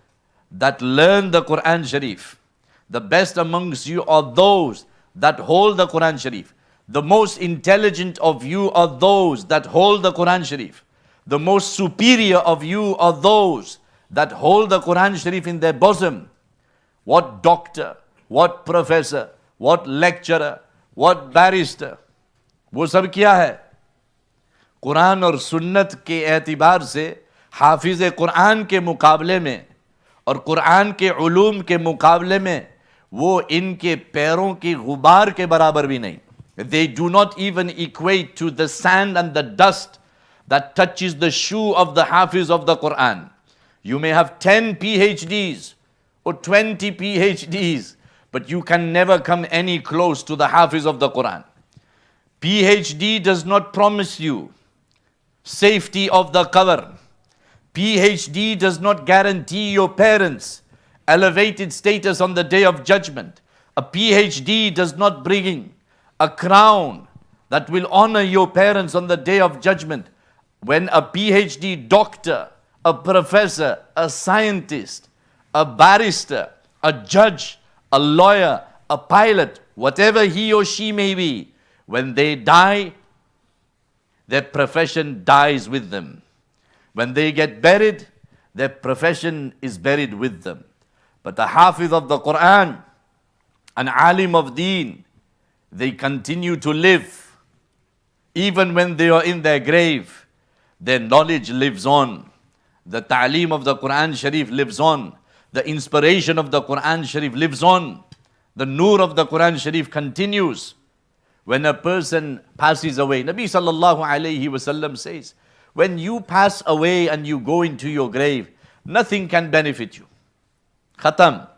that learn the Quran Sharif. The best amongst you are those that hold the Quran Sharif. The most intelligent of you are those that hold the Quran Sharif. the most superior of you are those that hold the Quran Sharif in their bosom. What doctor, what professor, what lecturer, what barrister, वो सब क्या है? कुरान और सुन्नत के एतबार से हाफिज कुरान के मुकाबले में और कुरान के उलूम के मुकाबले में वो इनके पैरों की गुबार के बराबर भी नहीं. They do not even equate to the sand and the dust that touches the shoe of the hafiz of the Quran. You may have 10 PhDs or 20 PhDs, but you can never come any close to the hafiz of the Quran. PhD does not promise you safety of the qabr. PhD does not guarantee your parents elevated status on the day of judgment. A PhD does not bring a crown that will honor your parents on the day of judgment. When a PhD doctor, a professor, a scientist, a barrister, a judge, a lawyer, a pilot, whatever he or she may be, when they die, their profession dies with them. When they get buried, their profession is buried with them. But the Hafiz of the Quran, an alim of deen, they continue to live. Even when they are in their grave, their knowledge lives on. The ta'aleem of the Quran Sharif lives on. The inspiration of the Quran Sharif lives on. The nur of the Quran Sharif continues. When a person passes away, Nabi sallallahu alayhi wasallam says, when you pass away and you go into your grave, nothing can benefit you. Khatam.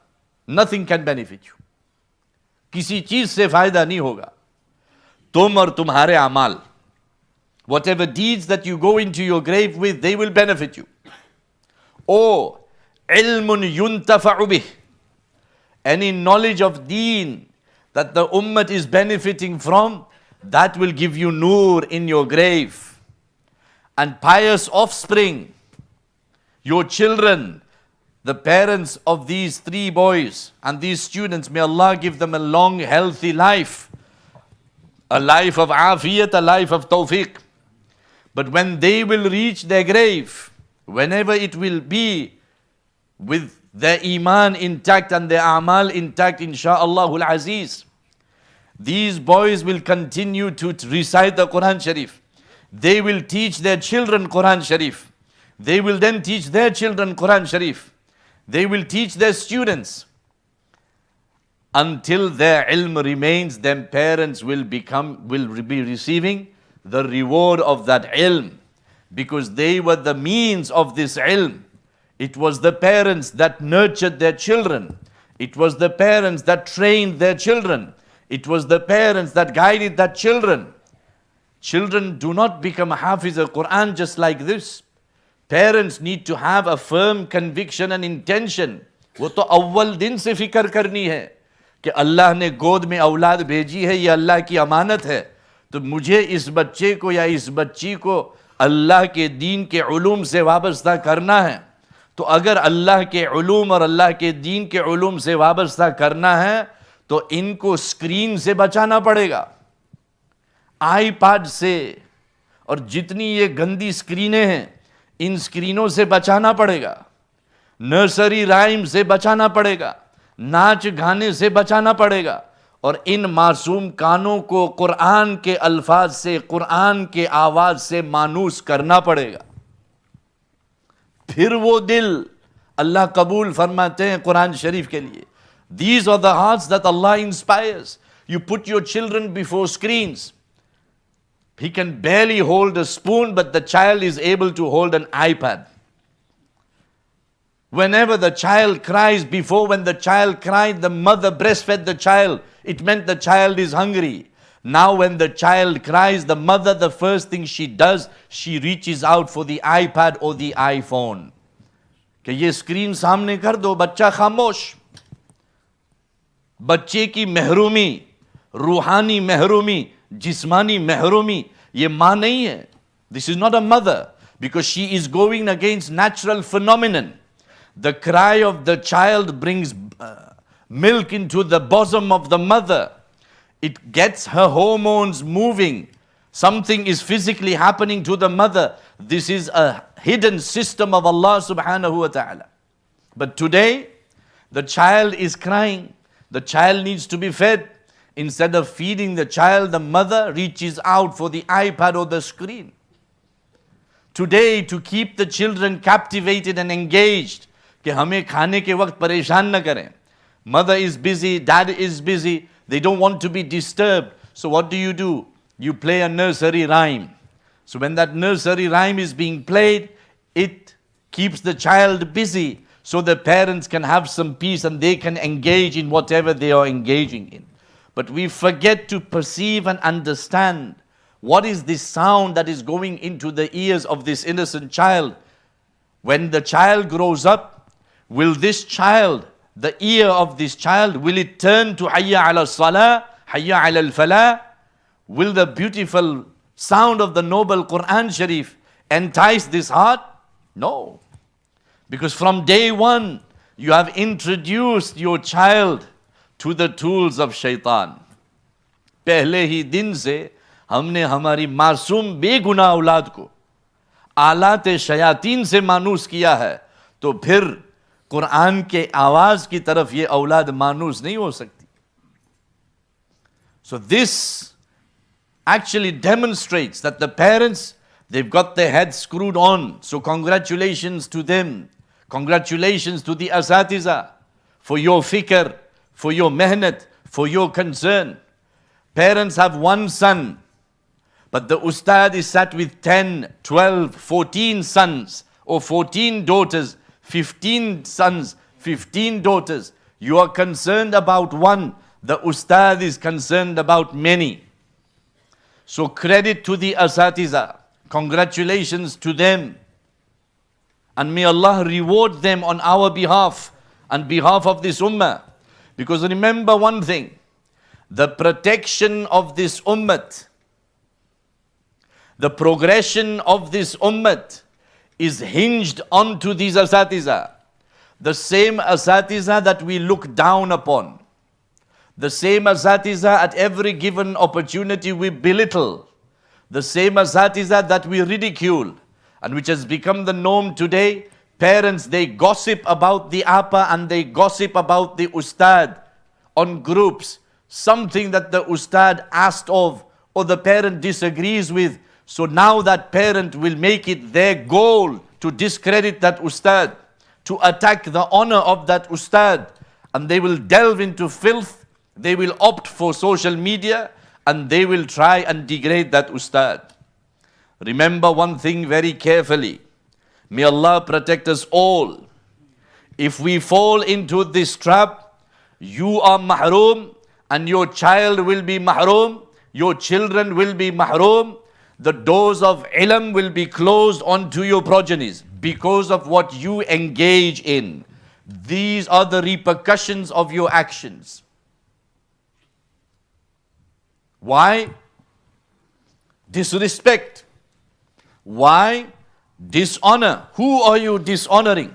Nothing can benefit you. किसी चीज से फायदा नहीं होगा. तुम और तुम्हारे अमाल, whatever deeds that you go into your grave with, they will benefit you. Or ilmun yuntafa'u bih, any knowledge of deen that the ummah is benefiting from, that will give you nur in your grave. And pious offspring, your children, the parents of these 3 boys and these students, may Allah give them a long, healthy life, a life of afiyat, a life of tawfiq. But when they will reach their grave, whenever it will be, with their iman intact and their amal intact, insha'Allahul Aziz, these boys will continue to recite the Quran Sharif. They will teach their children Quran Sharif. They will then teach their children Quran Sharif. They will teach their students. Until their ilm remains, then parents will be receiving the reward of that ilm, because they were the means of this ilm. It was the parents that nurtured their children. It was the parents that trained their children. It was the parents that guided their children. Children do not become hafiz al-Quran just like this. Parents need to have a firm conviction and intention. वो तो अव्वल दिन से फिक्र करनी है कि अल्लाह ने गोद में औलाद भेजी है, ये अल्लाह की अमानत है, तो मुझे इस बच्चे को या इस बच्ची को अल्लाह के दीन के उलूम से वाबस्ता करना है. तो अगर अल्लाह के उलूम और अल्लाह के दीन के उलूम से वाबस्ता करना है, तो इनको स्क्रीन से बचाना पड़ेगा, आईपैड से, और जितनी ये गंदी स्क्रीनें हैं, इन स्क्रीनों से बचाना पड़ेगा, नर्सरी राइम से बचाना पड़ेगा, नाच गाने से बचाना पड़ेगा, और इन मासूम कानों को कुरान के अल्फाज से, कुरान के आवाज से मानूस करना पड़ेगा. फिर वो दिल अल्लाह कबूल फरमाते हैं कुरान शरीफ के लिए. These are the hearts that Allah inspires. You put your children before screens. He can barely hold a spoon, but the child is able to hold an iPad. Whenever the child cries, before when the child cried, the mother breastfed the child. It meant the child is hungry. Now when the child cries, the mother, the first thing she does, she reaches out for the iPad or the iPhone. कि ये screen सामने कर दो, बच्चा खामोश. बच्चे की महरूमी, रूहानी महरूमी, जिस्मानी महरूमी, ये माँ नहीं है. This is not a mother, because she is going against natural phenomenon. The cry of the child brings milk into the bosom of the mother. It gets her hormones moving. Something is physically happening to the mother. This is a hidden system of Allah subhanahu wa ta'ala. But today, the child is crying. The child needs to be fed. Instead of feeding the child, the mother reaches out for the iPad or the screen. Today, to keep the children captivated and engaged, कि हमें खाने के वक्त परेशान न करें. Mother is busy, dad is busy, they don't want to be disturbed. So what do? You play a nursery rhyme. So when that nursery rhyme is being played, it keeps the child busy so the parents can have some peace and they can engage in whatever they are engaging in. But we forget to perceive and understand what is this sound that is going into the ears of this innocent child. When the child grows up, will this child, the ear of this child, will it turn to Hayya ala salah, Hayya ala al-falah? Will the beautiful sound of the noble Quran Sharif entice this heart? No. Because from day one, you have introduced your child to the tools of shaitan. पहले ही दिन से हमने हमारी मासूम बेगुनाह औलाद को आलात शयातीन से मानूस किया है, तो फिर कुरान के आवाज की तरफ ये औलाद मानूस नहीं हो सकती. So this actually demonstrates that the parents, they've got their heads screwed on. So congratulations to them. Congratulations to the asatiza for your fikr, for your mehnat, for your concern. Parents have one son, but the ustad is sat with 10, 12, 14 sons or 14 daughters, 15 sons, 15 daughters. You are concerned about one. The ustad is concerned about many. So credit to the asatiza. Congratulations to them. And may Allah reward them on our behalf and behalf of this ummah. Because remember one thing, the protection of this ummah, the progression of this ummah is hinged onto these asatiza. The same asatiza that we look down upon, the same asatiza at every given opportunity we belittle, the same asatiza that we ridicule, and which has become the norm today. Parents, they gossip about the apa and they gossip about the ustad on groups. Something that the ustad asked of or the parent disagrees with. So now that parent will make it their goal to discredit that ustad, to attack the honor of that ustad, and they will delve into filth. They will opt for social media and they will try and degrade that ustad. Remember one thing very carefully. May Allah protect us all. If we fall into this trap, you are mahroom and your child will be mahroom, your children will be mahroom. The doors of ilm will be closed onto your progenies because of what you engage in. These are the repercussions of your actions. Why? Disrespect. Why? Dishonor. Who are you dishonoring?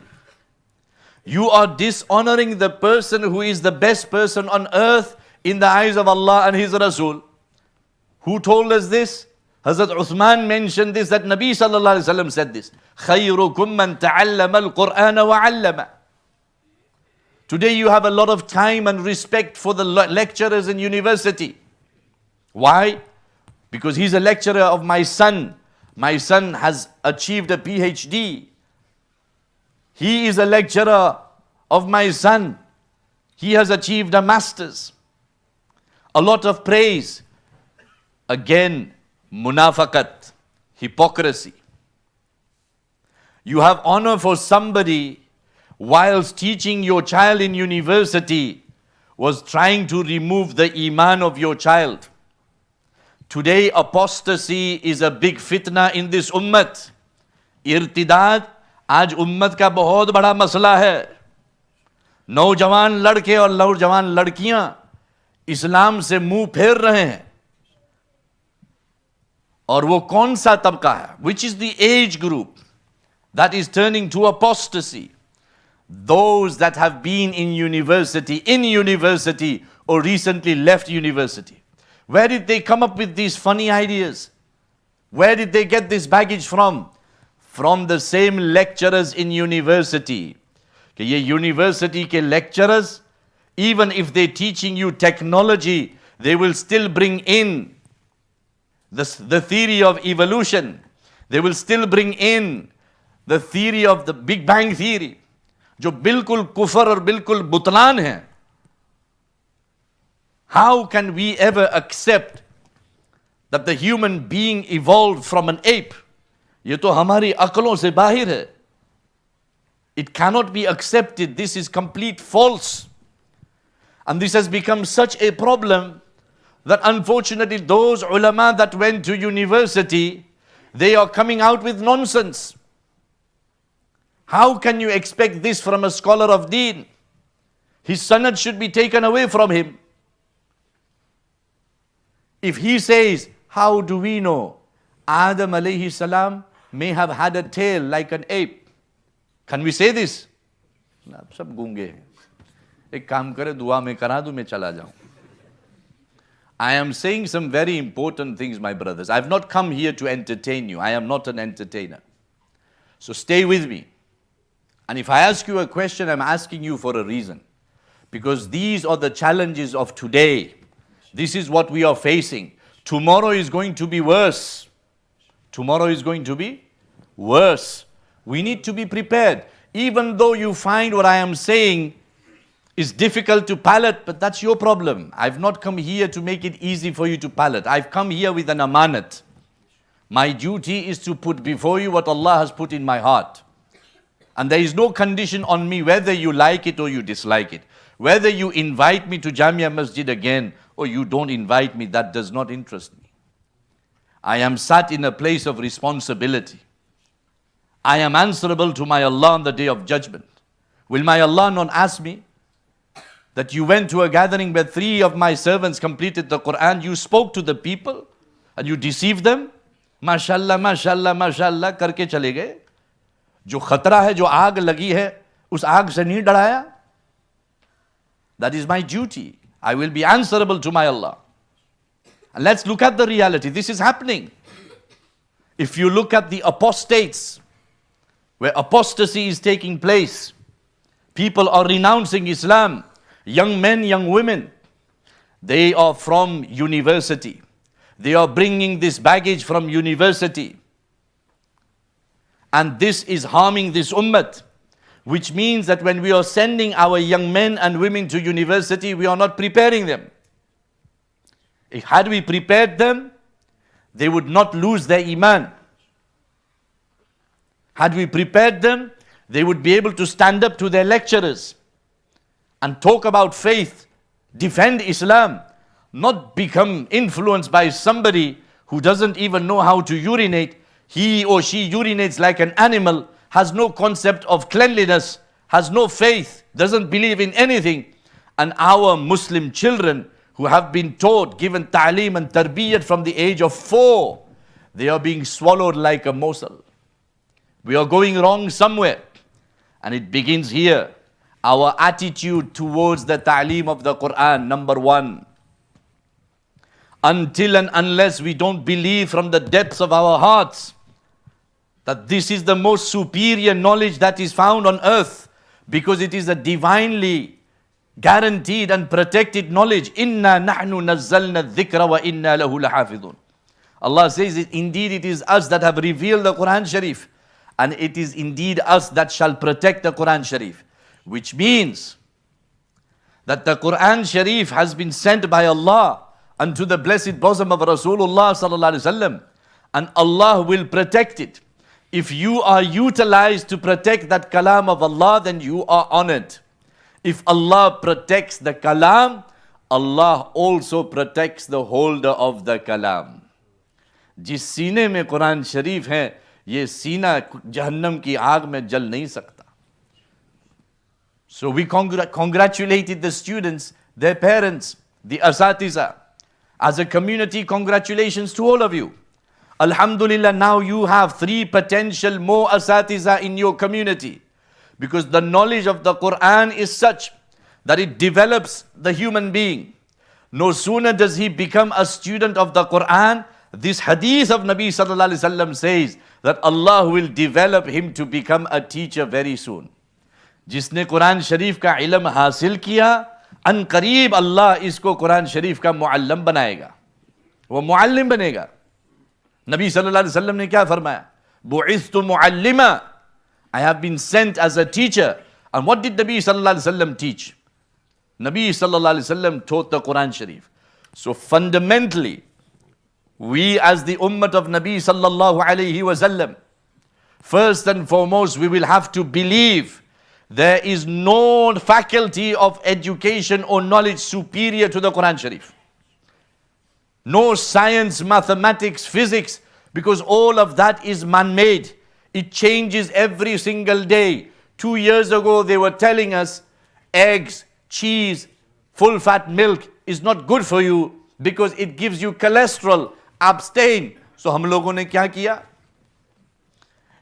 You are dishonoring the person who is the best person on earth in the eyes of Allah and His Rasul. Who told us this? Hazrat Uthman mentioned this, that Nabi sallallahu alaihi wasallam said this. خَيْرُكُمْ مَنْ تَعَلَّمَ الْقُرْآنَ وَعَلَّمَ. Today you have a lot of time and respect for the lecturers in university. Why? Because he's a lecturer of my son. My son has achieved a PhD. He is a lecturer of my son. He has achieved a master's. A lot of praise. Again, munafakat, hypocrisy. You have honor for somebody whilst teaching your child in university was trying to remove the iman of your child. Today apostasy is a big fitna in this ummat. Irtidad आज उम्मत का बहुत बड़ा मसला है. नौजवान लड़के और नौजवान लड़कियां इस्लाम से मुंह फेर रहे हैं. और वो कौन सा तबका है? Which is the age group that is turning to apostasy? Those that have been in university or recently left university. Where did they come up with these funny ideas? Where did they get this baggage from? From the same lecturers in university. कि ये university के lecturers, even if they're teaching you technology, they will still bring in the theory of evolution. They will still bring in the theory of the Big Bang theory, जो बिल्कुल कुफर और बिल्कुल बुतलान है. How can we ever accept that the human being evolved from an ape? ये तो हमारी अकलों से बाहर है. It cannot be accepted. This is complete false. And this has become such a problem that unfortunately those ulama that went to university, they are coming out with nonsense. How can you expect this from a scholar of deen? His sanad should be taken away from him. If he says, how do we know Adam alayhi salam may have had a tail like an ape? Can we say this? आप सब गूंगे हैं. एक काम करे दुआ में करा दूं मैं चला जाऊं. I am saying some very important things, my brothers. I have not come here to entertain you. I am not an entertainer. So stay with me. And if I ask you a question, I'm asking you for a reason. Because these are the challenges of today. This is what we are facing. Tomorrow is going to be worse. Tomorrow is going to be worse. We need to be prepared. Even though you find what I am saying is difficult to palate, but that's your problem. I've not come here to make it easy for you to palate. I've come here with an amanat. My duty is to put before you what Allah has put in my heart. And there is no condition on me whether you like it or you dislike it. Whether you invite me to Jamia Masjid again or you don't invite me, that does not interest me. I am sat in a place of responsibility. I am answerable to my Allah on the day of judgment. Will my Allah not ask me that you went to a gathering where 3 of my servants completed the Quran, you spoke to the people and you deceived them? Mashallah, mashallah, mashallah करके चले गए. जो खतरा है, जो आग लगी है, उस आग से नहीं डराया. That is my duty. I will be answerable to my Allah. And let's look at the reality. This is happening. If you look at the apostates, where apostasy is taking place, people are renouncing Islam. Young men, young women, they are from university. They are bringing this baggage from university. And this is harming this ummah. Which means that when we are sending our young men and women to university, we are not preparing them. Had we prepared them, they would not lose their iman. Had we prepared them, they would be able to stand up to their lecturers and talk about faith, defend Islam, not become influenced by somebody who doesn't even know how to urinate. He or she urinates like an animal, has no concept of cleanliness, has no faith, doesn't believe in anything. And our Muslim children who have been taught, given ta'aleem and tarbiyat from the age of 4, they are being swallowed like a morsel. We are going wrong somewhere. And it begins here. Our attitude towards the ta'aleem of the Quran, number 1. Until and unless we don't believe from the depths of our hearts that this is the most superior knowledge that is found on earth, because it is a divinely guaranteed and protected knowledge. Inna nahnu nazzalna dhikra wa inna lahu lahafidun. Allah says, indeed it is us that have revealed the Quran Sharif, and it is indeed us that shall protect the Quran Sharif. Which means that the Quran Sharif has been sent by Allah unto the blessed bosom of Rasulullah sallallahu alaihi wasallam, and Allah will protect it. If you are utilized to protect that kalam of Allah, then you are honored. If Allah protects the kalam, Allah also protects the holder of the kalam. जिस सीने में कुरान शरीफ है, ये सीना जहन्नम की आग में जल नहीं सकता. So we congratulated the students, their parents, the asatiza. As a community, congratulations to all of you. Alhamdulillah, now you have 3 potential more asatiza in your community. Because the knowledge of the Quran is such that it develops the human being. No sooner does he become a student of the Quran This hadith of Nabi sallallahu alaihi wasallam says that Allah will develop him to become a teacher very soon. जिसने कुरान शरीफ का इल्म हासिल किया, अन करीब अल्लाह इसको कुरान शरीफ का Muallem बनाएगा, वो मुअल्लिम बनेगा. नबी सल्लल्लाहु अलैहि वसल्लम ने क्या फरमाया? बुइस्तु मुअल्लिमा, I have been sent as a teacher. And what did Nabi sallallahu alaihi wasallam teach? Nabi sallallahu alaihi wasallam taught the Quran Sharif. So fundamentally, we as the ummah of Nabi sallallahu alaihi wasallam, first and foremost, we will have to believe there is no faculty of education or knowledge superior to the Quran Sharif. No science, mathematics, physics, because all of that is man-made. It changes every single day. 2 years ago, they were telling us eggs, cheese, full fat milk is not good for you because it gives you cholesterol. Abstain. So हम लोगों ने क्या किया?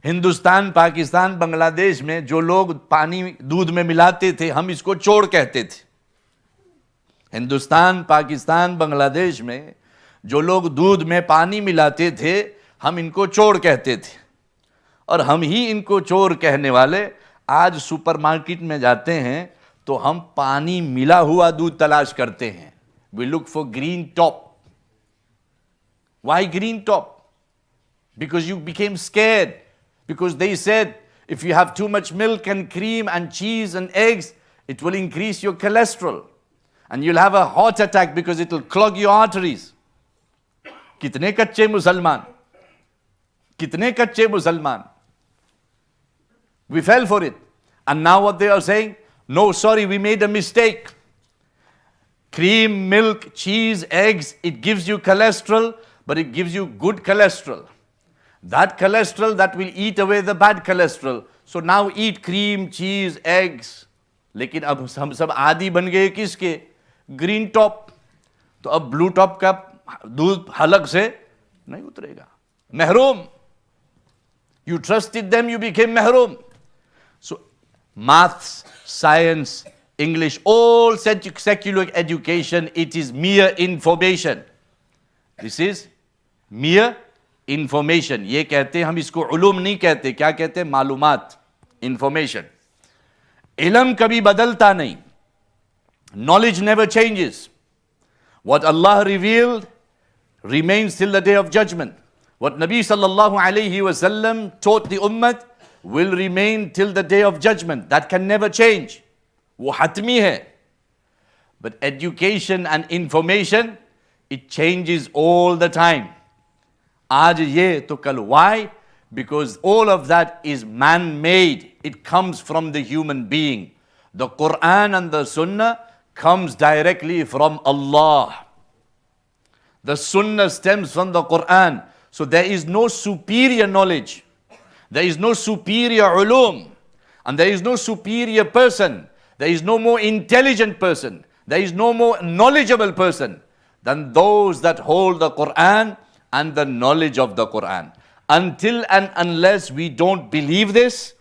हिंदुस्तान, पाकिस्तान, बांग्लादेश में जो लोग पानी दूध में मिलाते थे, हम इसको चोर कहते थे. हिंदुस्तान, पाकिस्तान, बांग्लादेश में जो लोग दूध में पानी मिलाते थे, हम इनको चोर कहते थे. और हम ही इनको चोर कहने वाले आज सुपरमार्केट में जाते हैं तो हम पानी मिला हुआ दूध तलाश करते हैं. We look for green top. Why green top? Because you became scared. Because they said if you have too much milk and cream and cheese and eggs, it will increase your cholesterol. And you'll have a heart attack because it will clog your arteries. कितने कच्चे मुसलमान, कितने कच्चे मुसलमान. We fell for it. And now what they are saying? No, sorry, we made a mistake. Cream, milk, cheese, eggs, it gives you cholesterol, but it gives you good cholesterol. That cholesterol that will eat away the bad cholesterol. So now eat cream, cheese, eggs. लेकिन अब हम सब आदी बन गए किसके? Green top. तो अब ब्लू टॉप का दूध हलक से नहीं उतरेगा. महरूम. You trusted them, you became mahrum. So maths, science, English, all secular education, it is mere information. This is mere information. ये कहते हैं, हम इसको उलूम नहीं कहते. क्या कहते हैं? मालूमात, information. इल्म कभी बदलता नहीं. Knowledge never changes. What Allah revealed remains till the day of judgment. What Nabi sallallahu alayhi wasallam taught the ummah will remain till the day of judgment. That can never change. वो हतमी है. But education and information, it changes all the time. आज ये तो कल. Why? Because all of that is man-made. It comes from the human being. The Quran and the Sunnah comes directly from Allah. The Sunnah stems from the Quran. So there is no superior knowledge. There is no superior ulum. And there is no superior person. There is no more intelligent person. There is no more knowledgeable person than those that hold the Quran and the knowledge of the Quran. Until and unless we don't believe this,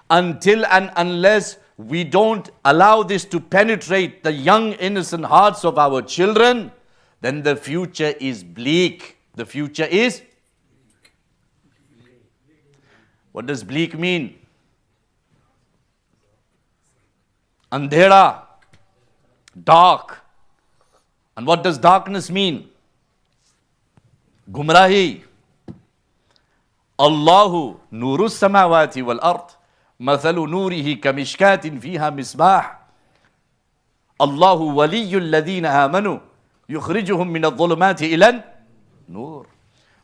until and unless we don't allow this to penetrate the young innocent hearts of our children, then the future is bleak. The future is? What does bleak mean? Andhera, dark. And what does darkness mean? Gumrahi. Allahu nurus samawati wal ard. Mathalu nurihi kamishkatin fiha misbah. Allahu waliyul ladhina amanu. يخرجهم من الظلمات إلى النور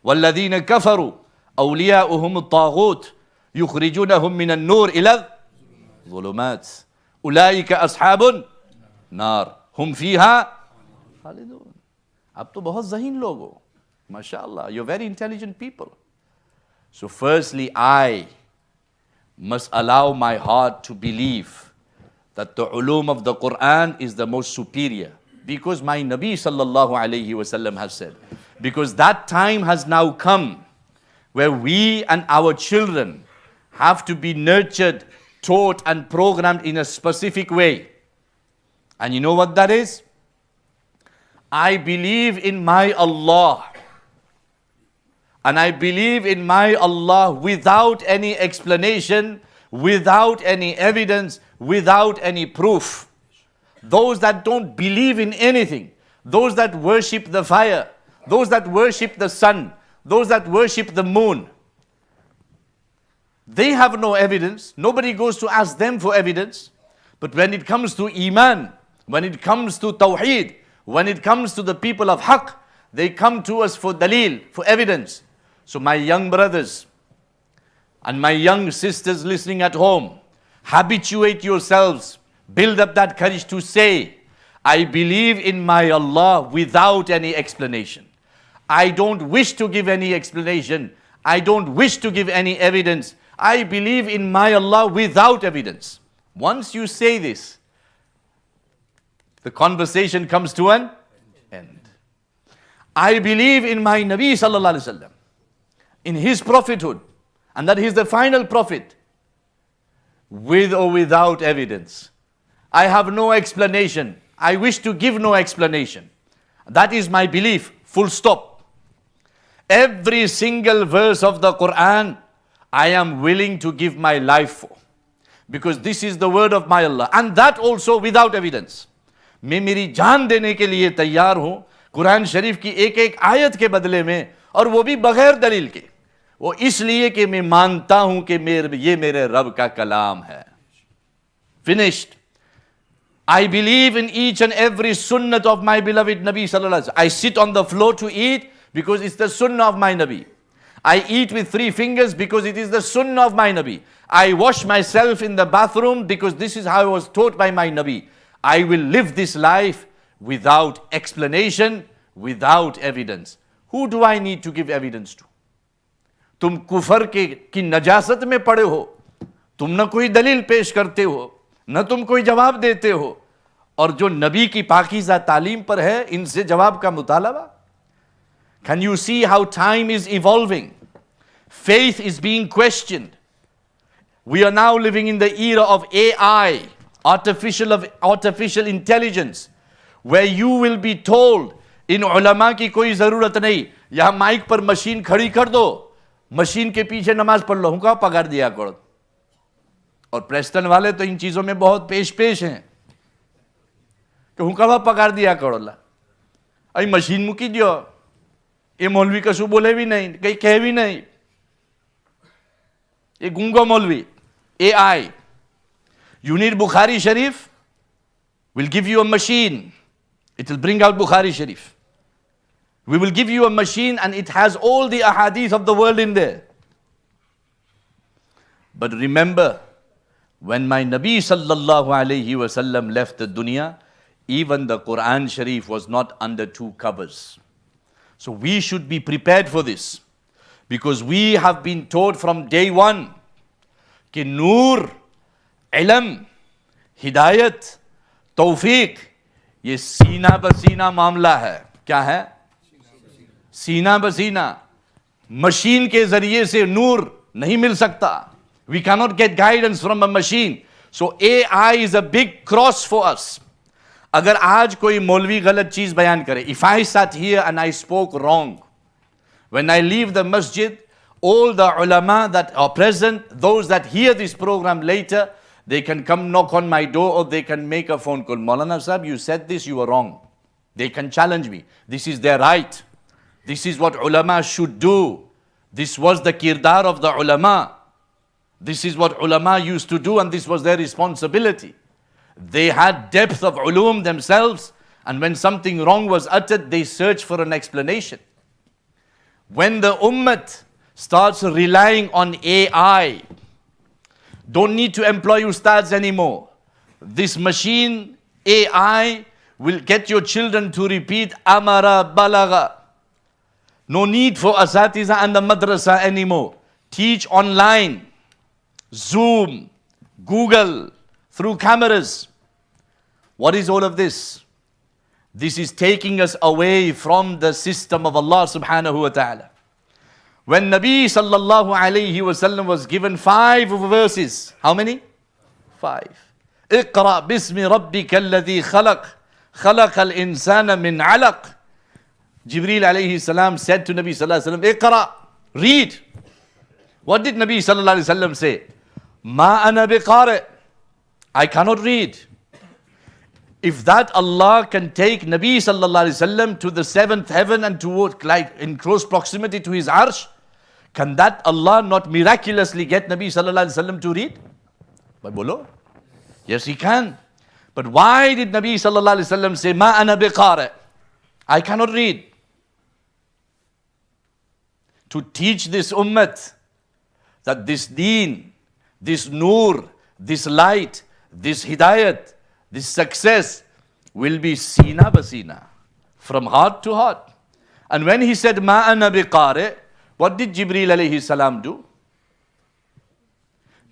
والذين كفروا أولياؤهم الطاغوت يخرجونهم من النور إلى الظلمات أولئك أصحاب النار هم فيها خالدون. अब तो बहुत ज़हीन लोग हो. MashaAllah, you're very intelligent people. So firstly, I must allow my heart to believe that the ulum of the Quran is the most superior. Because my Nabi sallallahu alayhi wasallam has said. Because that time has now come where we and our children have to be nurtured, taught and programmed in a specific way. And you know what that is? I believe in my Allah. And I believe in my Allah without any explanation, without any evidence, without any proof. Those that don't believe in anything, those that worship the fire, those that worship the sun, those that worship the moon, they have no evidence. Nobody goes to ask them for evidence. But when it comes to Iman, when it comes to Tawheed, when it comes to the people of Haqq, they come to us for dalil, for evidence. So my young brothers and my young sisters listening at home, habituate yourselves, build up that courage to say, I believe in my Allah without any explanation. I don't wish to give any explanation. I don't wish to give any evidence. I believe in my Allah without evidence. Once you say this, the conversation comes to an end. I believe in my Nabi sallallahu alaihi wasallam, in his prophethood, and that he is the final prophet, with or without evidence. I have no explanation. I wish to give no explanation. That is my belief, full stop. Every single verse of the Quran, I am willing to give my life for. Because this is the word of my Allah. And that also without evidence. मैं मेरी जान देने के लिए तैयार हूं कुरान शरीफ की एक एक आयत के बदले में, और वो भी बगैर दलील के, वो इसलिए कि मैं मानता हूं कि ये मेरे रब का कलाम है. Finished. I believe in each and every sunnah of my beloved Nabi sallallahu alaihi wasallam. I sit on the floor to eat because it's the sunnah of my Nabi. I eat with 3 fingers because it is the sunnah of my Nabi. I wash myself in the bathroom because this is how I was taught by my Nabi. I will live this life without explanation, without evidence. Who do I need to give evidence to? तुम कुफर की नजासत में पड़े हो, तुम न कोई दलील पेश करते हो, न तुम कोई जवाब देते हो, और जो नबी की पाकीज़ा तालीम पर है, इनसे जवाब का मुतालबा. Can you see how time is evolving? Faith is being questioned. We are now living in the era of AI, artificial intelligence, where you will be told, इन उलमा की कोई ज़रूरत नहीं, यहाँ माइक पर मशीन खड़ी कर दो, मशीन के पीछे नमाज पढ़ लो, उनका पगार दिया करो. और प्रेस्टन वाले तो इन चीज़ों में बहुत पेश हैं कि उनका पगार दिया करो ला. अई मशीन मुकी दियो, ये मौलवी कशु बोले भी नहीं, कहीं कहे भी नहीं, ये गूंगा मौलवी. AI. You need Bukhari Sharif? We'll give you a machine. It will bring out Bukhari Sharif. We will give you a machine and it has all the ahadith of the world in there. But remember, when my Nabi sallallahu alayhi wasallam left the dunya, even the Quran Sharif was not under 2 covers. So we should be prepared for this, because we have been taught from day one कि नूर, इल्म, हिदायत, तौफीक, ये सीना बसीना मामला है. क्या है? सीना बसीना. मशीन के जरिए से नूर नहीं मिल सकता. We cannot get guidance from a machine. So AI is a big cross for us. अगर आज कोई मौलवी गलत चीज बयान करे, if I sat here and I spoke wrong, when I leave the masjid, all the ulama that are present, those that hear this program later, they can come knock on my door or they can make a phone call. Moulana Sahib, you said this, you were wrong. They can challenge me. This is their right. This is what ulama should do. This was the kirdar of the ulama. This is what ulama used to do and this was their responsibility. They had depth of ulum themselves, and when something wrong was uttered, they searched for an explanation. When the ummah starts relying on AI, don't need to employ ustads anymore. This machine, AI, will get your children to repeat Amara Balaga. No need for asatiza and the madrasa anymore. Teach online, Zoom, Google, through cameras. What is all of this? This is taking us away from the system of Allah subhanahu wa ta'ala. When Nabi sallallahu alayhi wasallam was given 5 verses, how many? 5. اقرأ باسم ربك الذي خلق خلق الإنسان من علق. Jibreel alayhi salam said to Nabi sallallahu alayhi wasallam, اقرأ, Read. What did Nabi sallallahu alaihi wasallam say? Ma ana biqari. I cannot read. If that Allah can take Nabi sallallahu alaihi wasallam to the seventh heaven and toward, like in close proximity to his arsh, can that Allah not miraculously get Nabi sallallahu alaihi wasallam to read? But bolo? Yes, he can. But why did Nabi sallallahu alaihi wasallam say, Ma ana biqari? I cannot read. To teach this ummah that this deen, this nur, this light, this hidayat, this success will be sina basina, from heart to heart. And when he said, Ma ana biqari, what did Jibreel alayhi salam do?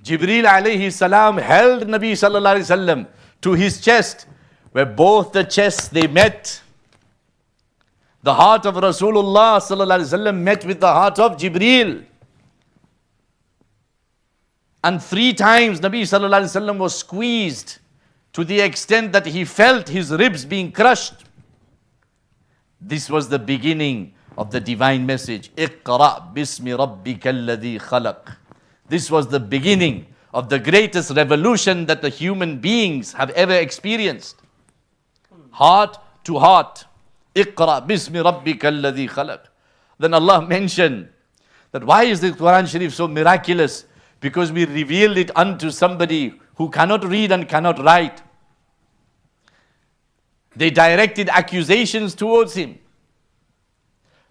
Jibreel alayhi salam held Nabi sallallahu alayhi wasallam to his chest, where both the chests they met. The heart of Rasulullah sallallahu alayhi wasallam met with the heart of Jibreel. And 3 times Nabi sallallahu alayhi wasallam was squeezed to the extent that he felt his ribs being crushed. This was the beginning of the divine message. Iqra bismi rabbika alladhi khalaq. This was the beginning of the greatest revolution that the human beings have ever experienced. Heart to heart. Iqra bismi rabbika alladhi khalaq. Then Allah mentioned that why is the Quran Sharif so miraculous? Because we revealed it unto somebody who cannot read and cannot write. They directed accusations towards him,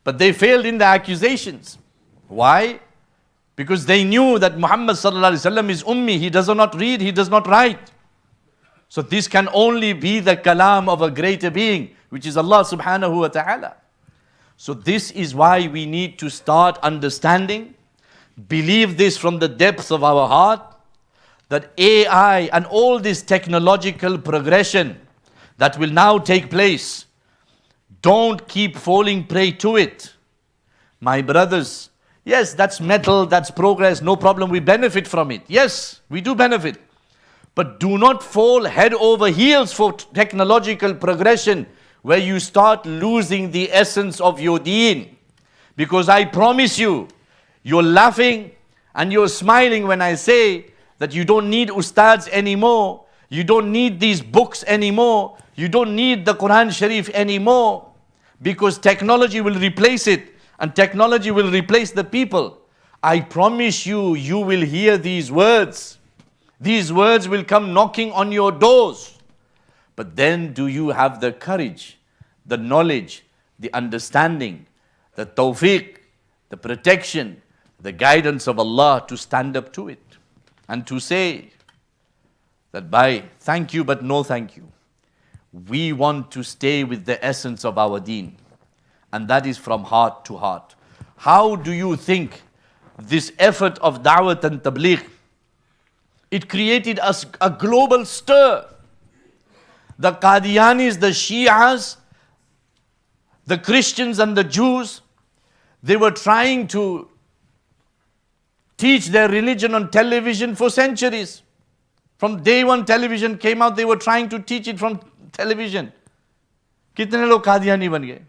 but they failed in the accusations. Why? Because they knew that Muhammad sallallahu alaihi wasallam is ummi. He does not read, he does not write. So this can only be the kalam of a greater being, which is Allah subhanahu wa ta'ala. So this is why we need to start understanding, believe this from the depths of our heart, that AI and all this technological progression that will now take place, don't keep falling prey to it. My brothers, yes, that's metal, that's progress, no problem, we benefit from it. Yes, we do benefit. But do not fall head over heels for technological progression where you start losing the essence of your deen. Because I promise you, you're laughing and you're smiling when I say that you don't need ustads anymore, you don't need these books anymore, you don't need the Quran Sharif anymore, because technology will replace it and technology will replace the people. I promise you, you will hear these words. These words will come knocking on your doors. But then do you have the courage, the knowledge, the understanding, the tawfiq, the protection, the guidance of Allah to stand up to it and to say that by thank you but no thank you. We want to stay with the essence of our deen, and that is from heart to heart. How do you think this effort of da'wat and tabligh, it created a global stir? The Qadianis, the Shias, the Christians and the Jews, they were trying to teach their religion on television for centuries. From day one television came out, they were trying to teach it from television. Kitne log Qadiani ban gaye?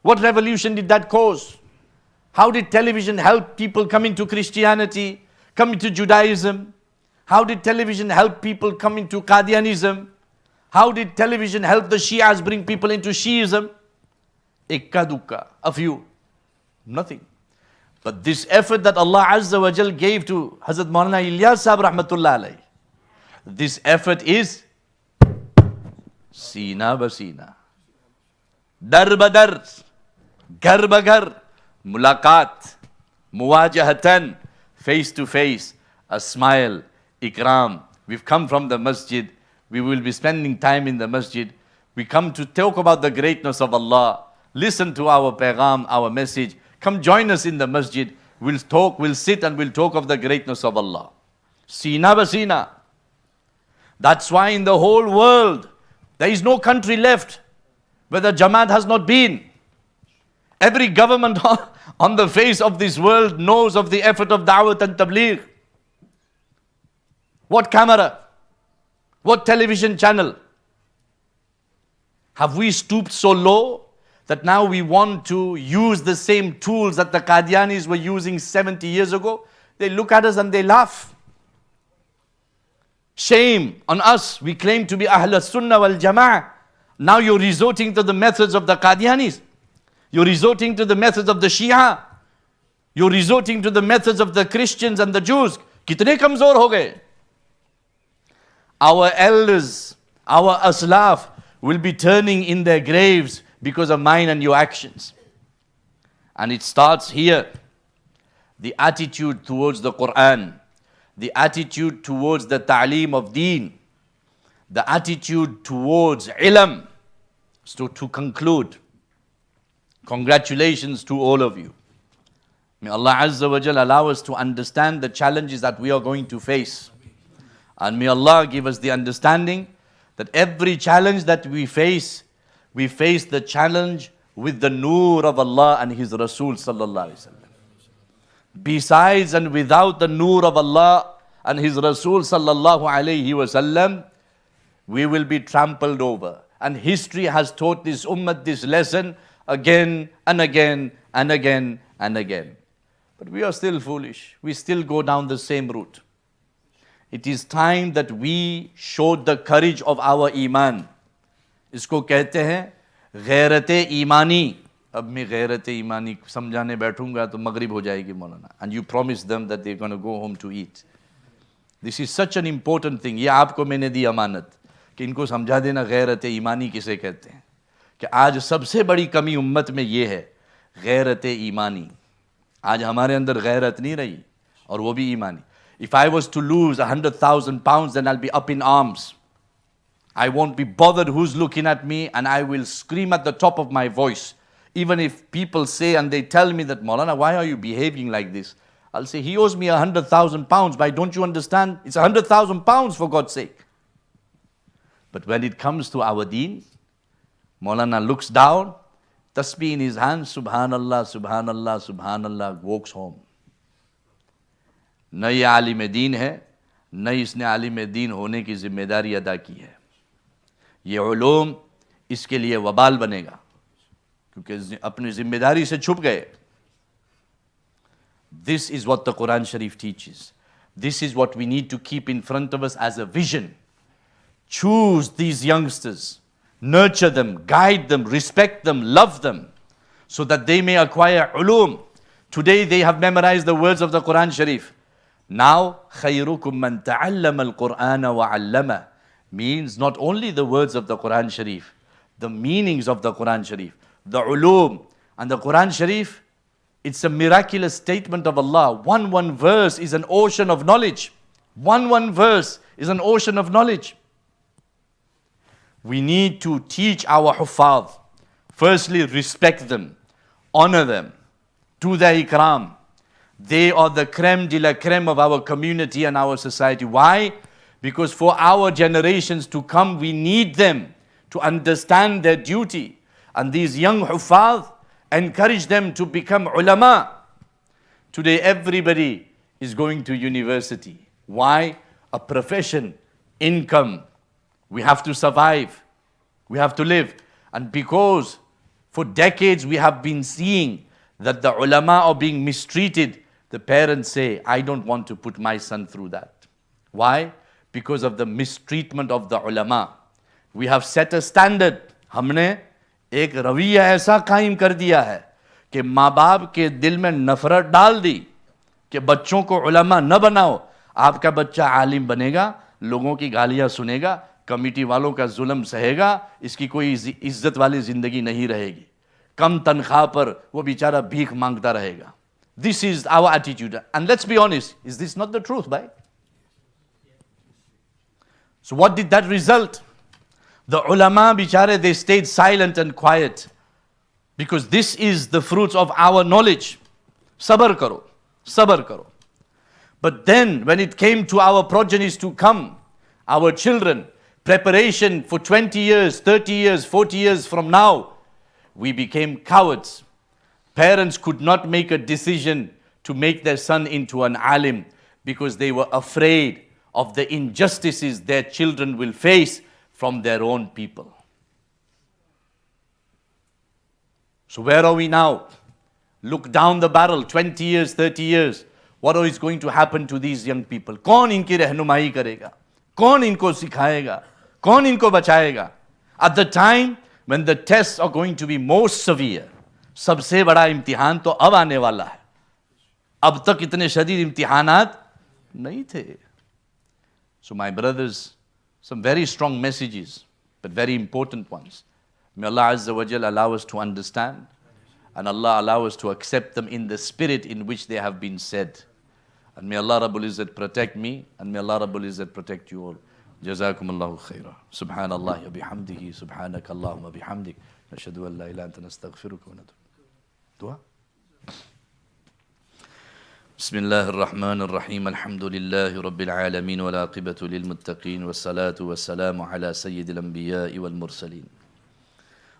What revolution did that cause? How did television help people come into Christianity, come into Judaism? How did television help people come into Qadianism? How did television help the Shias bring people into Shiism? Ikka dukka, a few. Nothing. But this effort that Allah Azza wa Jal gave to Hazrat Moulana Ilyas Sahib Rahmatullah Alayhi, this effort is Sina basina, dar badar, gar bagar, mulaqat, muwajahatan, face to face, a smile, ikram. We've come from the masjid. We will be spending time in the masjid. We come to talk about the greatness of Allah. Listen to our pagham, our message. Come join us in the masjid. We'll talk, we'll sit and we'll talk of the greatness of Allah. Sina basina. That's why in the whole world, there is no country left where the Jamaat has not been. Every government on the face of this world knows of the effort of Da'wat and Tabligh. What camera? What television channel? Have we stooped so low that now we want to use the same tools that the Qadianis were using 70 years ago. They look at us and they laugh. Shame on us. We claim to be Ahl Sunnah wal Jama'ah. Now you're resorting to the methods of the Qadianis. You're resorting to the methods of the Shia. You're resorting to the methods of the Christians and the Jews. Kitne kamzor ho gaye? Our elders, our aslaf will be turning in their graves because of mine and your actions. And it starts here. The attitude towards the Quran, the attitude towards the ta'aleem of deen, the attitude towards ilm. So to conclude, congratulations to all of you. May Allah Azza wa Jal allow us to understand the challenges that we are going to face. And may Allah give us the understanding that every challenge that we face the challenge with the nur of Allah and His Rasul sallallahu alaihi wasallam. Besides and without the nur of Allah and His Rasul sallallahu alaihi wasallam, we will be trampled over. And history has taught this ummah this lesson again and again and again and again. But we are still foolish. We still go down the same route. It is time that we showed the courage of our iman. इसको कहते हैं गैरत ईमानी. अब मैं गैरत ईमानी समझाने बैठूंगा तो मगरिब हो जाएगी मौलाना. And you promise them that they're going to go home to eat. This is such an important thing. ये आपको मैंने दी अमानत कि इनको समझा देना गैरत ईमानी किसे कहते हैं. कि आज सबसे बड़ी कमी उम्मत में ये है गैरत ईमानी. आज हमारे अंदर गैरत नहीं रही और वो भी ईमानी. If I was to lose 100,000 pounds, then I'll be up in arms. I won't be bothered who's looking at me, and I will scream at the top of my voice. Even if people say and they tell me that, Moulana, why are you behaving like this? I'll say, he owes me 100,000 pounds. Why don't you understand? It's 100,000 pounds for God's sake. But when it comes to our deen, Moulana looks down, tasbih in his hand, Subhanallah, Subhanallah, Subhanallah, walks home. न ये आलिम दीन है, न इसने आलिम दीन होने की जिम्मेदारी अदा की है. ये उलूम इसके लिए वबाल बनेगा क्योंकि अपनी जिम्मेदारी से छुप गए. This is what the Quran Sharif teaches. This is what we need to keep in front of us as a vision. Choose these youngsters, nurture them, guide them, respect them, love them, so that they may acquire ulum. Today they have memorized the words of the Quran Sharif. Now, خَيْرُكُمْ مَنْ تَعَلَّمَ الْقُرْآنَ وَعَلَّمَ means not only the words of the Quran Sharif, the meanings of the Quran Sharif, the ulum. And the Quran Sharif, it's a miraculous statement of Allah. One verse is an ocean of knowledge. One verse is an ocean of knowledge. We need to teach our huffaz. Firstly, respect them, honor them, do their ikram. They are the creme de la creme of our community and our society. Why? Because for our generations to come, we need them to understand their duty. And these young huffaz, encourage them to become ulama. Today everybody is going to university. Why? A profession, income. We have to survive. We have to live. And because for decades we have been seeing that the ulama are being mistreated, the parents say, I don't want to put my son through that. Why? Because of the mistreatment of the ulama. We have set a standard. हमने एक रवैया ऐसा कायम कर दिया है कि माँ बाप के दिल में नफरत डाल दी कि बच्चों को उलमा न बनाओ. आपका बच्चा आलिम बनेगा, लोगों की गालियाँ सुनेगा, कमिटी वालों का जुल्म सहेगा, इसकी कोई इज्जत वाली जिंदगी नहीं रहेगी. कम तनख्वाह पर वो बेचारा भीख मांगता रहेगा. This is our attitude. And let's be honest, is this not the truth, bhai? So what did that result? The ulama, bichare, they stayed silent and quiet. Because this is the fruits of our knowledge. Sabr karo, sabr karo. But then, when it came to our progenies to come, our children, preparation for 20 years, 30 years, 40 years from now, we became cowards. Parents could not make a decision to make their son into an alim because they were afraid of the injustices their children will face from their own people. So where are we now? Look down the barrel, 20 years, 30 years. What is going to happen to these young people? कौन इनकी रहनुमाई करेगा? कौन इनको सिखाएगा? कौन इनको बचाएगा? At the time when the tests are going to be most severe, सबसे बड़ा इम्तिहान तो अब आने वाला है. अब तक इतने शदीद इम्तिहानात नहीं थे. So my brothers, some very strong messages, but very important ones. May Allah Azza wa Jal allow us to understand, and Allah allow us to accept them in the spirit in which they have been said. And may Allah Rabbul Izzat protect me, and may Allah Rabbul Izzat protect you all. جزاكم الله خيرا. سبحان الله وبحمده سبحانك اللهم وبحمدك نشهد أن لا إله إلا أنت نستغفرك ونتوب. دعاء. بسم الله الرحمن الرحيم. الحمد لله رب العالمين والعاقبة للمتقين والصلاة والسلام على سيد الأنبياء والمرسلين.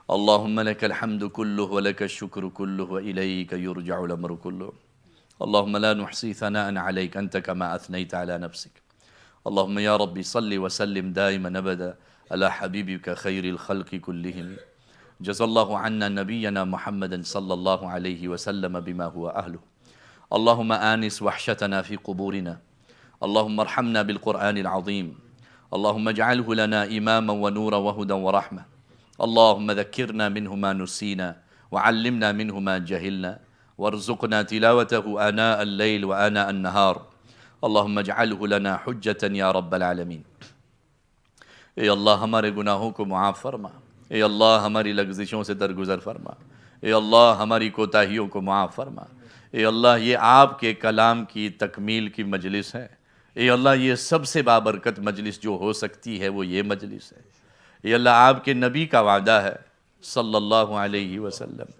اللهم لك الحمد كله ولك الشكر كله وإليك يرجع الأمر كله. اللهم لا نحصي ثناء عليك أنت كما أثنيت على نفسك. اللهم يا ربي صل وسلم دائما أبدا على حبيبك خير الخلق كلهم. جزا الله عنا نبينا محمدا صلى الله عليه وسلم بما هو أهله. اللهم آنس وحشتنا في قبورنا. اللهم ارحمنا بالقرآن العظيم. اللهم اجعله لنا إماما ونورا وهدى ورحمة. اللهم ذكرنا منه ما نسينا وعلمنا منه ما جهلنا وارزقنا تلاوته آناء الليل وآناء النهار. اللهم اجعله لنا حجة या rubble आलमीन. ए अल्लाह हमारे गुनाहों को मुआफ़ फरमा. ए अल्लाह हमारी लग़्ज़िशों से दरगुज़र फरमा. ए अल्लाह हमारी कोताहियों को मुआफ़ फरमा. ए अल्लाह ये आपके कलाम की तकमील की मजलिस है. ए अल्लाह ये सबसे बाबरकत मजलिस जो हो सकती है वो ये मजलिस है. ए अल्लाह आपके नबी का वादा है सल्लल्लाहु अलैहि वसल्लम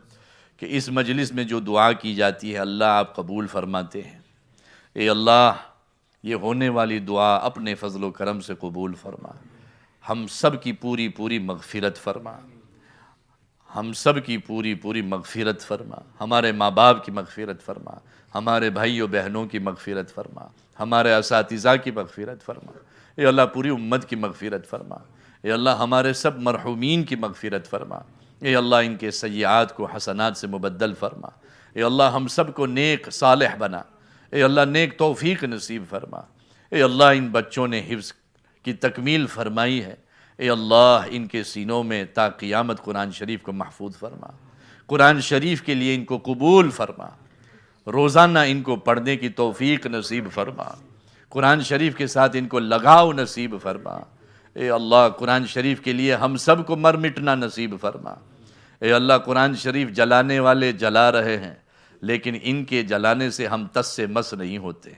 कि इस मजलिस में जो दुआ की जाती है अल्लाह आप कबूल फरमाते हैं. ए अल्लाह ये होने वाली दुआ अपने फ़ज़ल व करम से कबूल फरमा. हम सब की पूरी पूरी मग़फ़िरत फरमा. हम सब की पूरी पूरी मग़फ़िरत फरमा. हमारे माँ बाप की मग़फ़िरत फरमा. हमारे भाइयों बहनों की मग़फ़िरत फरमा. हमारे असातिज़ा की मग़फ़िरत फरमा. ए अल्लाह पूरी उम्मत की मग़फ़िरत फरमा. ए अल्लाह हमारे सब मरहूमीन की मग़फ़िरत फरमा. ए अल्लाह इनके सय्यात को हसनात से मुबद्दल फरमा. ए अल्लाह हम सब को नेक सालेह बना. ए अल्लाह नेक तौफ़ीक़ नसीब फरमा. ए अल्लाह इन बच्चों ने हिफ्ज़ की तकमील फरमाई है. ए अल्लाह इनके सीनों में ता क़ियामत कुरान शरीफ को महफूज फरमा. कुरान शरीफ के लिए इनको कबूल फरमा. रोज़ाना इनको पढ़ने की तौफ़ीक़ नसीब फरमा. कुरान शरीफ के साथ इनको लगाव नसीब फरमा. ए अल्लाह कुरान शरीफ के लिए हम सब को मर मिटना नसीब फरमा. ए अल्लाह कुरान शरीफ जलाने वाले जला रहे हैं, लेकिन इनके जलाने से हम तस से मस नहीं होते.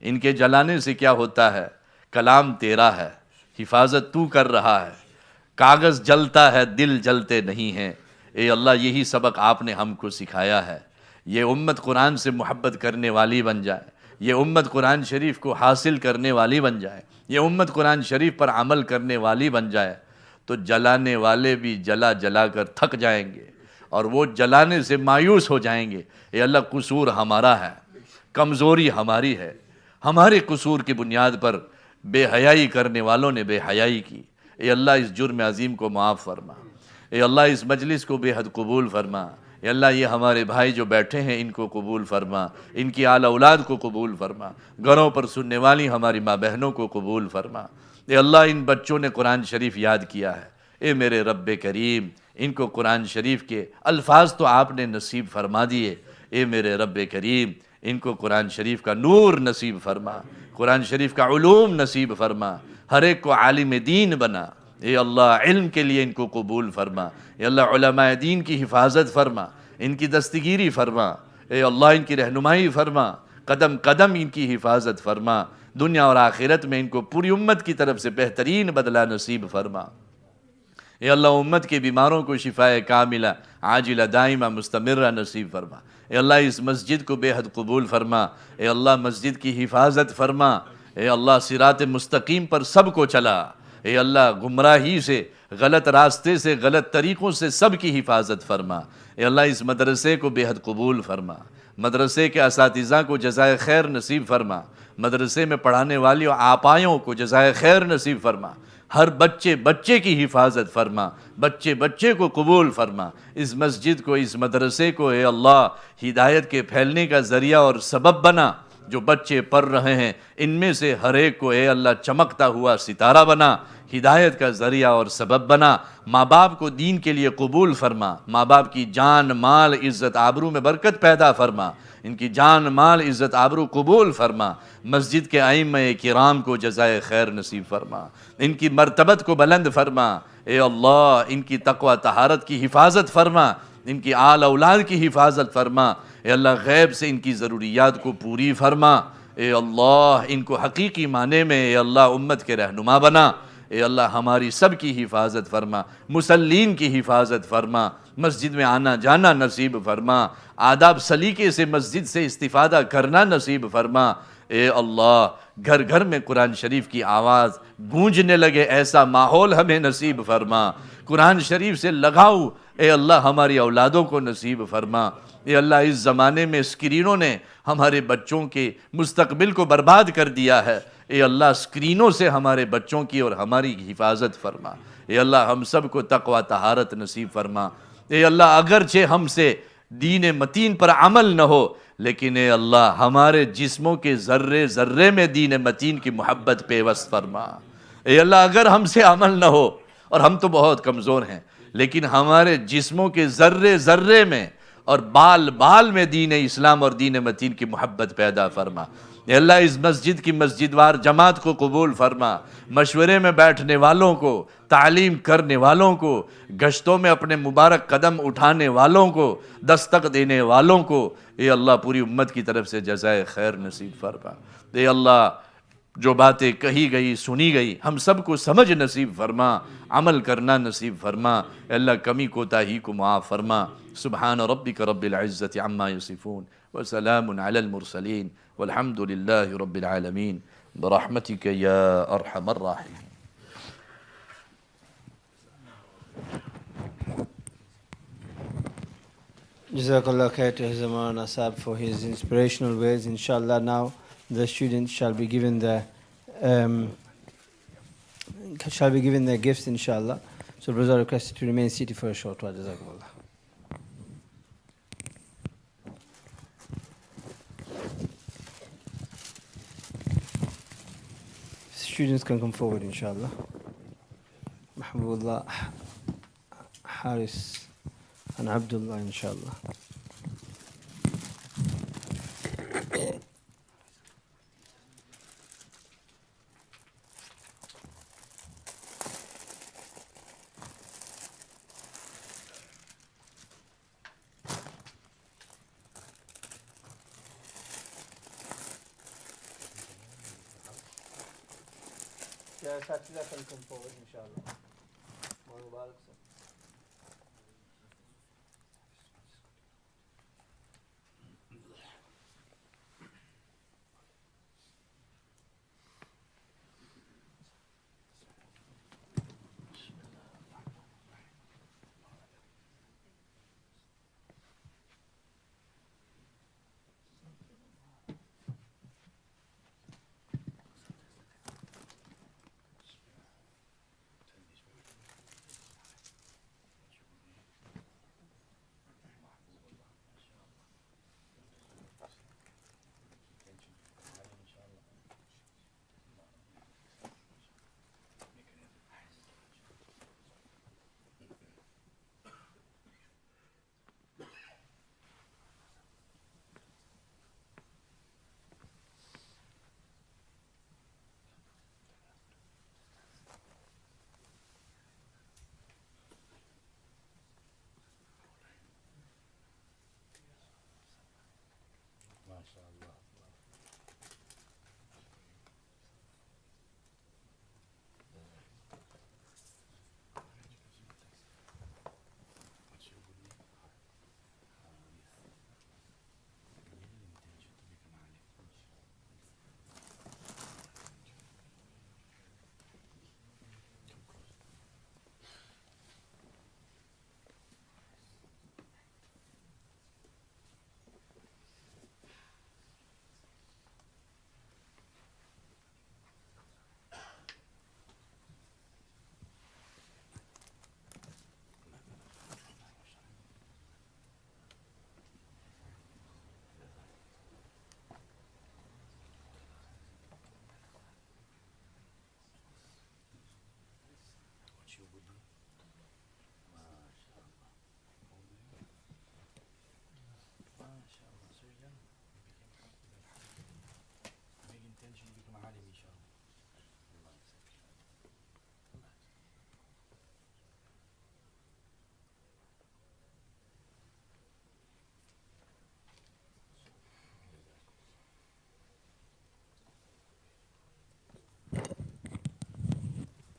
इनके जलाने से क्या होता है? कलाम तेरा है, हिफाजत तू कर रहा है. कागज़ जलता है, दिल जलते नहीं हैं. ए अल्लाह यही सबक आपने हमको सिखाया है. ये उम्मत कुरान से मोहब्बत करने वाली बन जाए. ये उम्मत कुरान शरीफ को हासिल करने वाली बन जाए. ये उम्मत कुरान शरीफ पर अमल करने वाली बन जाए. तो जलाने वाले भी जला जला कर थक जाएंगे और वो जलाने से मायूस हो जाएंगे. ये अल्लाह कसूर हमारा है, कमज़ोरी हमारी है. हमारे कसूर की बुनियाद पर बेहयाई करने वालों ने बेहयाई की. ये अल्लाह इस जुर्म अज़ीम को माफ़ फरमा. ये अल्लाह इस मजलिस को बेहद कबूल फरमा. ये अल्लाह ये हमारे भाई जो बैठे हैं इनको कबूल फरमा. इनकी आला औलाद को कबूल फरमा. घरों पर सुनने वाली हमारी माँ बहनों को कबूल फरमा. ये अल्लाह इन बच्चों ने कुरान शरीफ याद किया है. ए मेरे रब्बे करीम, इनको कुरान शरीफ के अल्फाज तो आपने नसीब फरमा दिए. ए मेरे रब्बे करीम, इनको कुरान शरीफ का नूर नसीब फरमा. कुरान शरीफ का उलूम नसीब फरमा. हर एक को आलिम दीन बना. ए अल्लाह इल्म के लिए इनको कबूल फरमा. ए अल्लाह उलमाए दीन की हिफाजत फरमा, इनकी दस्तगीरी फरमा. ए अल्लाह इनकी रहनुमाई फरमा. कदम कदम इनकी हिफाजत फरमा. दुनिया और आखिरत में इनको पूरी उम्मत की तरफ से बेहतरीन बदला नसीब फरमा. ए अल्लाह उम्मत के बीमारों को शिफाए कामिला आजिला दाइमा मुस्तमिर्रा नसीब फरमा. ए अल्लाह इस मस्जिद को बेहद कबूल फरमा. ए अल्लाह मस्जिद की हिफाजत फरमा. ए अल्लाह सिरात मुस्तकीम पर सबको चला. ए अल्लाह गुमराही से, गलत रास्ते से, गलत तरीक़ों से सब की हिफाजत फरमा. ए अल्लाह इस मदरसे को बेहद कबूल फरमा. मदरसे के असातिज़ा को जज़ाए खैर नसीब फरमा. मदरसे में पढ़ाने वाली आपायों को जज़ाए खैर नसीब फरमा. हर बच्चे बच्चे की हिफाजत फरमा, बच्चे बच्चे को कबूल फरमा, इस मस्जिद को, इस मदरसे को ए अल्लाह हिदायत के फैलने का ज़रिया और सबब बना। जो बच्चे पढ़ रहे हैं इनमें से हर एक को ए अल्लाह चमकता हुआ सितारा बना, हिदायत का ज़रिया और सबब बना। माँ बाप को दीन के लिए कबूल फरमा, माँ बाप की जान माल इज़्ज़त आबरू में बरकत पैदा फरमा, इनकी जान माल इज़्ज़त आबरू कबूल फरमा। मस्जिद के आइम्मे किराम को जज़ाए खैर नसीब फरमा, इनकी मर्तबत को बुलंद फरमा। ए अल्लाह इनकी तक़वा तहारत की हिफाजत फरमा, इनकी आल औलाद की हिफाजत फरमा। ए अल्लाह गैब से इनकी ज़रूरियात को पूरी फरमा। ए अल्लाह इनको हकीकी माने में ए अल्लाह उम्मत के रहनुमा बना। ए अल्लाह हमारी सब की हिफाजत फरमा, मुसल्लीन की हिफाजत फरमा, मस्जिद में आना जाना नसीब फरमा, आदाब सलीके से मस्जिद से इस्तिफ़ादा करना नसीब फरमा। ए अल्लाह घर घर में कुरान शरीफ की आवाज़ गूंजने लगे ऐसा माहौल हमें नसीब फरमा। कुरान शरीफ से लगाओ ए अल्लाह हमारी औलादों को नसीब फरमा। ए अल्लाह इस ज़माने में स्क्रीनों ने हमारे बच्चों के मुस्तकबिल को बर्बाद कर दिया है। ए अल्लाह स्क्रीनों से हमारे बच्चों की और हमारी हिफाजत फरमा। ए अल्लाह हम सब को तक़वा तहारत नसीब फरमा। ए अल्लाह अगरचे हमसे दीन मतीन पर अमल न हो, लेकिन ए अल्लाह हमारे जिस्मों के ज़र्रे ज़र्रे में दीन मतीन की मोहब्बत पेवस्त फरमा। ए अल्लाह अगर हमसे अमल न हो, और हम तो बहुत कमज़ोर हैं, लेकिन हमारे जिस्मों के ज़र्रे ज़र्रे में और बाल बाल में दीन इस्लाम और दीन मतीन की मोहब्बत पैदा फरमा। ए अल्लाह इस मस्जिद की मस्जिदवार जमात को कबूल फरमा, मशवरे में बैठने वालों को, तालीम करने वालों को, गश्तों में अपने मुबारक कदम उठाने वालों को, दस्तक देने वालों को ए अल्लाह पूरी उम्मत की तरफ से जज़ाए खैर नसीब फरमा। ए अल्लाह जो बातें कही गई सुनी गई हम सबको समझ नसीब फरमा, अमल करना नसीब फरमा। अल्लाह कमी कोताही को माफ़ फरमा। सुबहान रब्बिक रब्बिल इज़्ज़ति अम्मा यसिफून व सलामुन अलल मुरसलीन वल्हम्दुलिल्लाहि रब्बिल आलमीन बरहमतिक या अरहमर राहिमीन।
Jazakallah khair to His Moulana Sahib for his inspirational words. Inshallah, now the students shall be given their gifts, inshallah. So brothers are requested to remain seated for a short while. Jazakallah. Students can come forward, inshallah. Mahbubullah, Haris and Abdullah, inshallah. Yeah, Satila can come forward, inshallah. Mubarak, sir.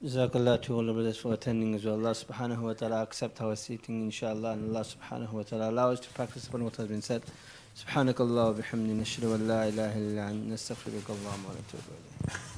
Jazakallah to all the brothers for attending as well. Allah subhanahu wa ta'ala accept our seating inshallah, and Allah subhanahu wa ta'ala allow us to practice upon what has been said. Subhanakallah wa bihamdi nashhadu an la ilaha illa anta nastaghfiruka wa natubu ilayk.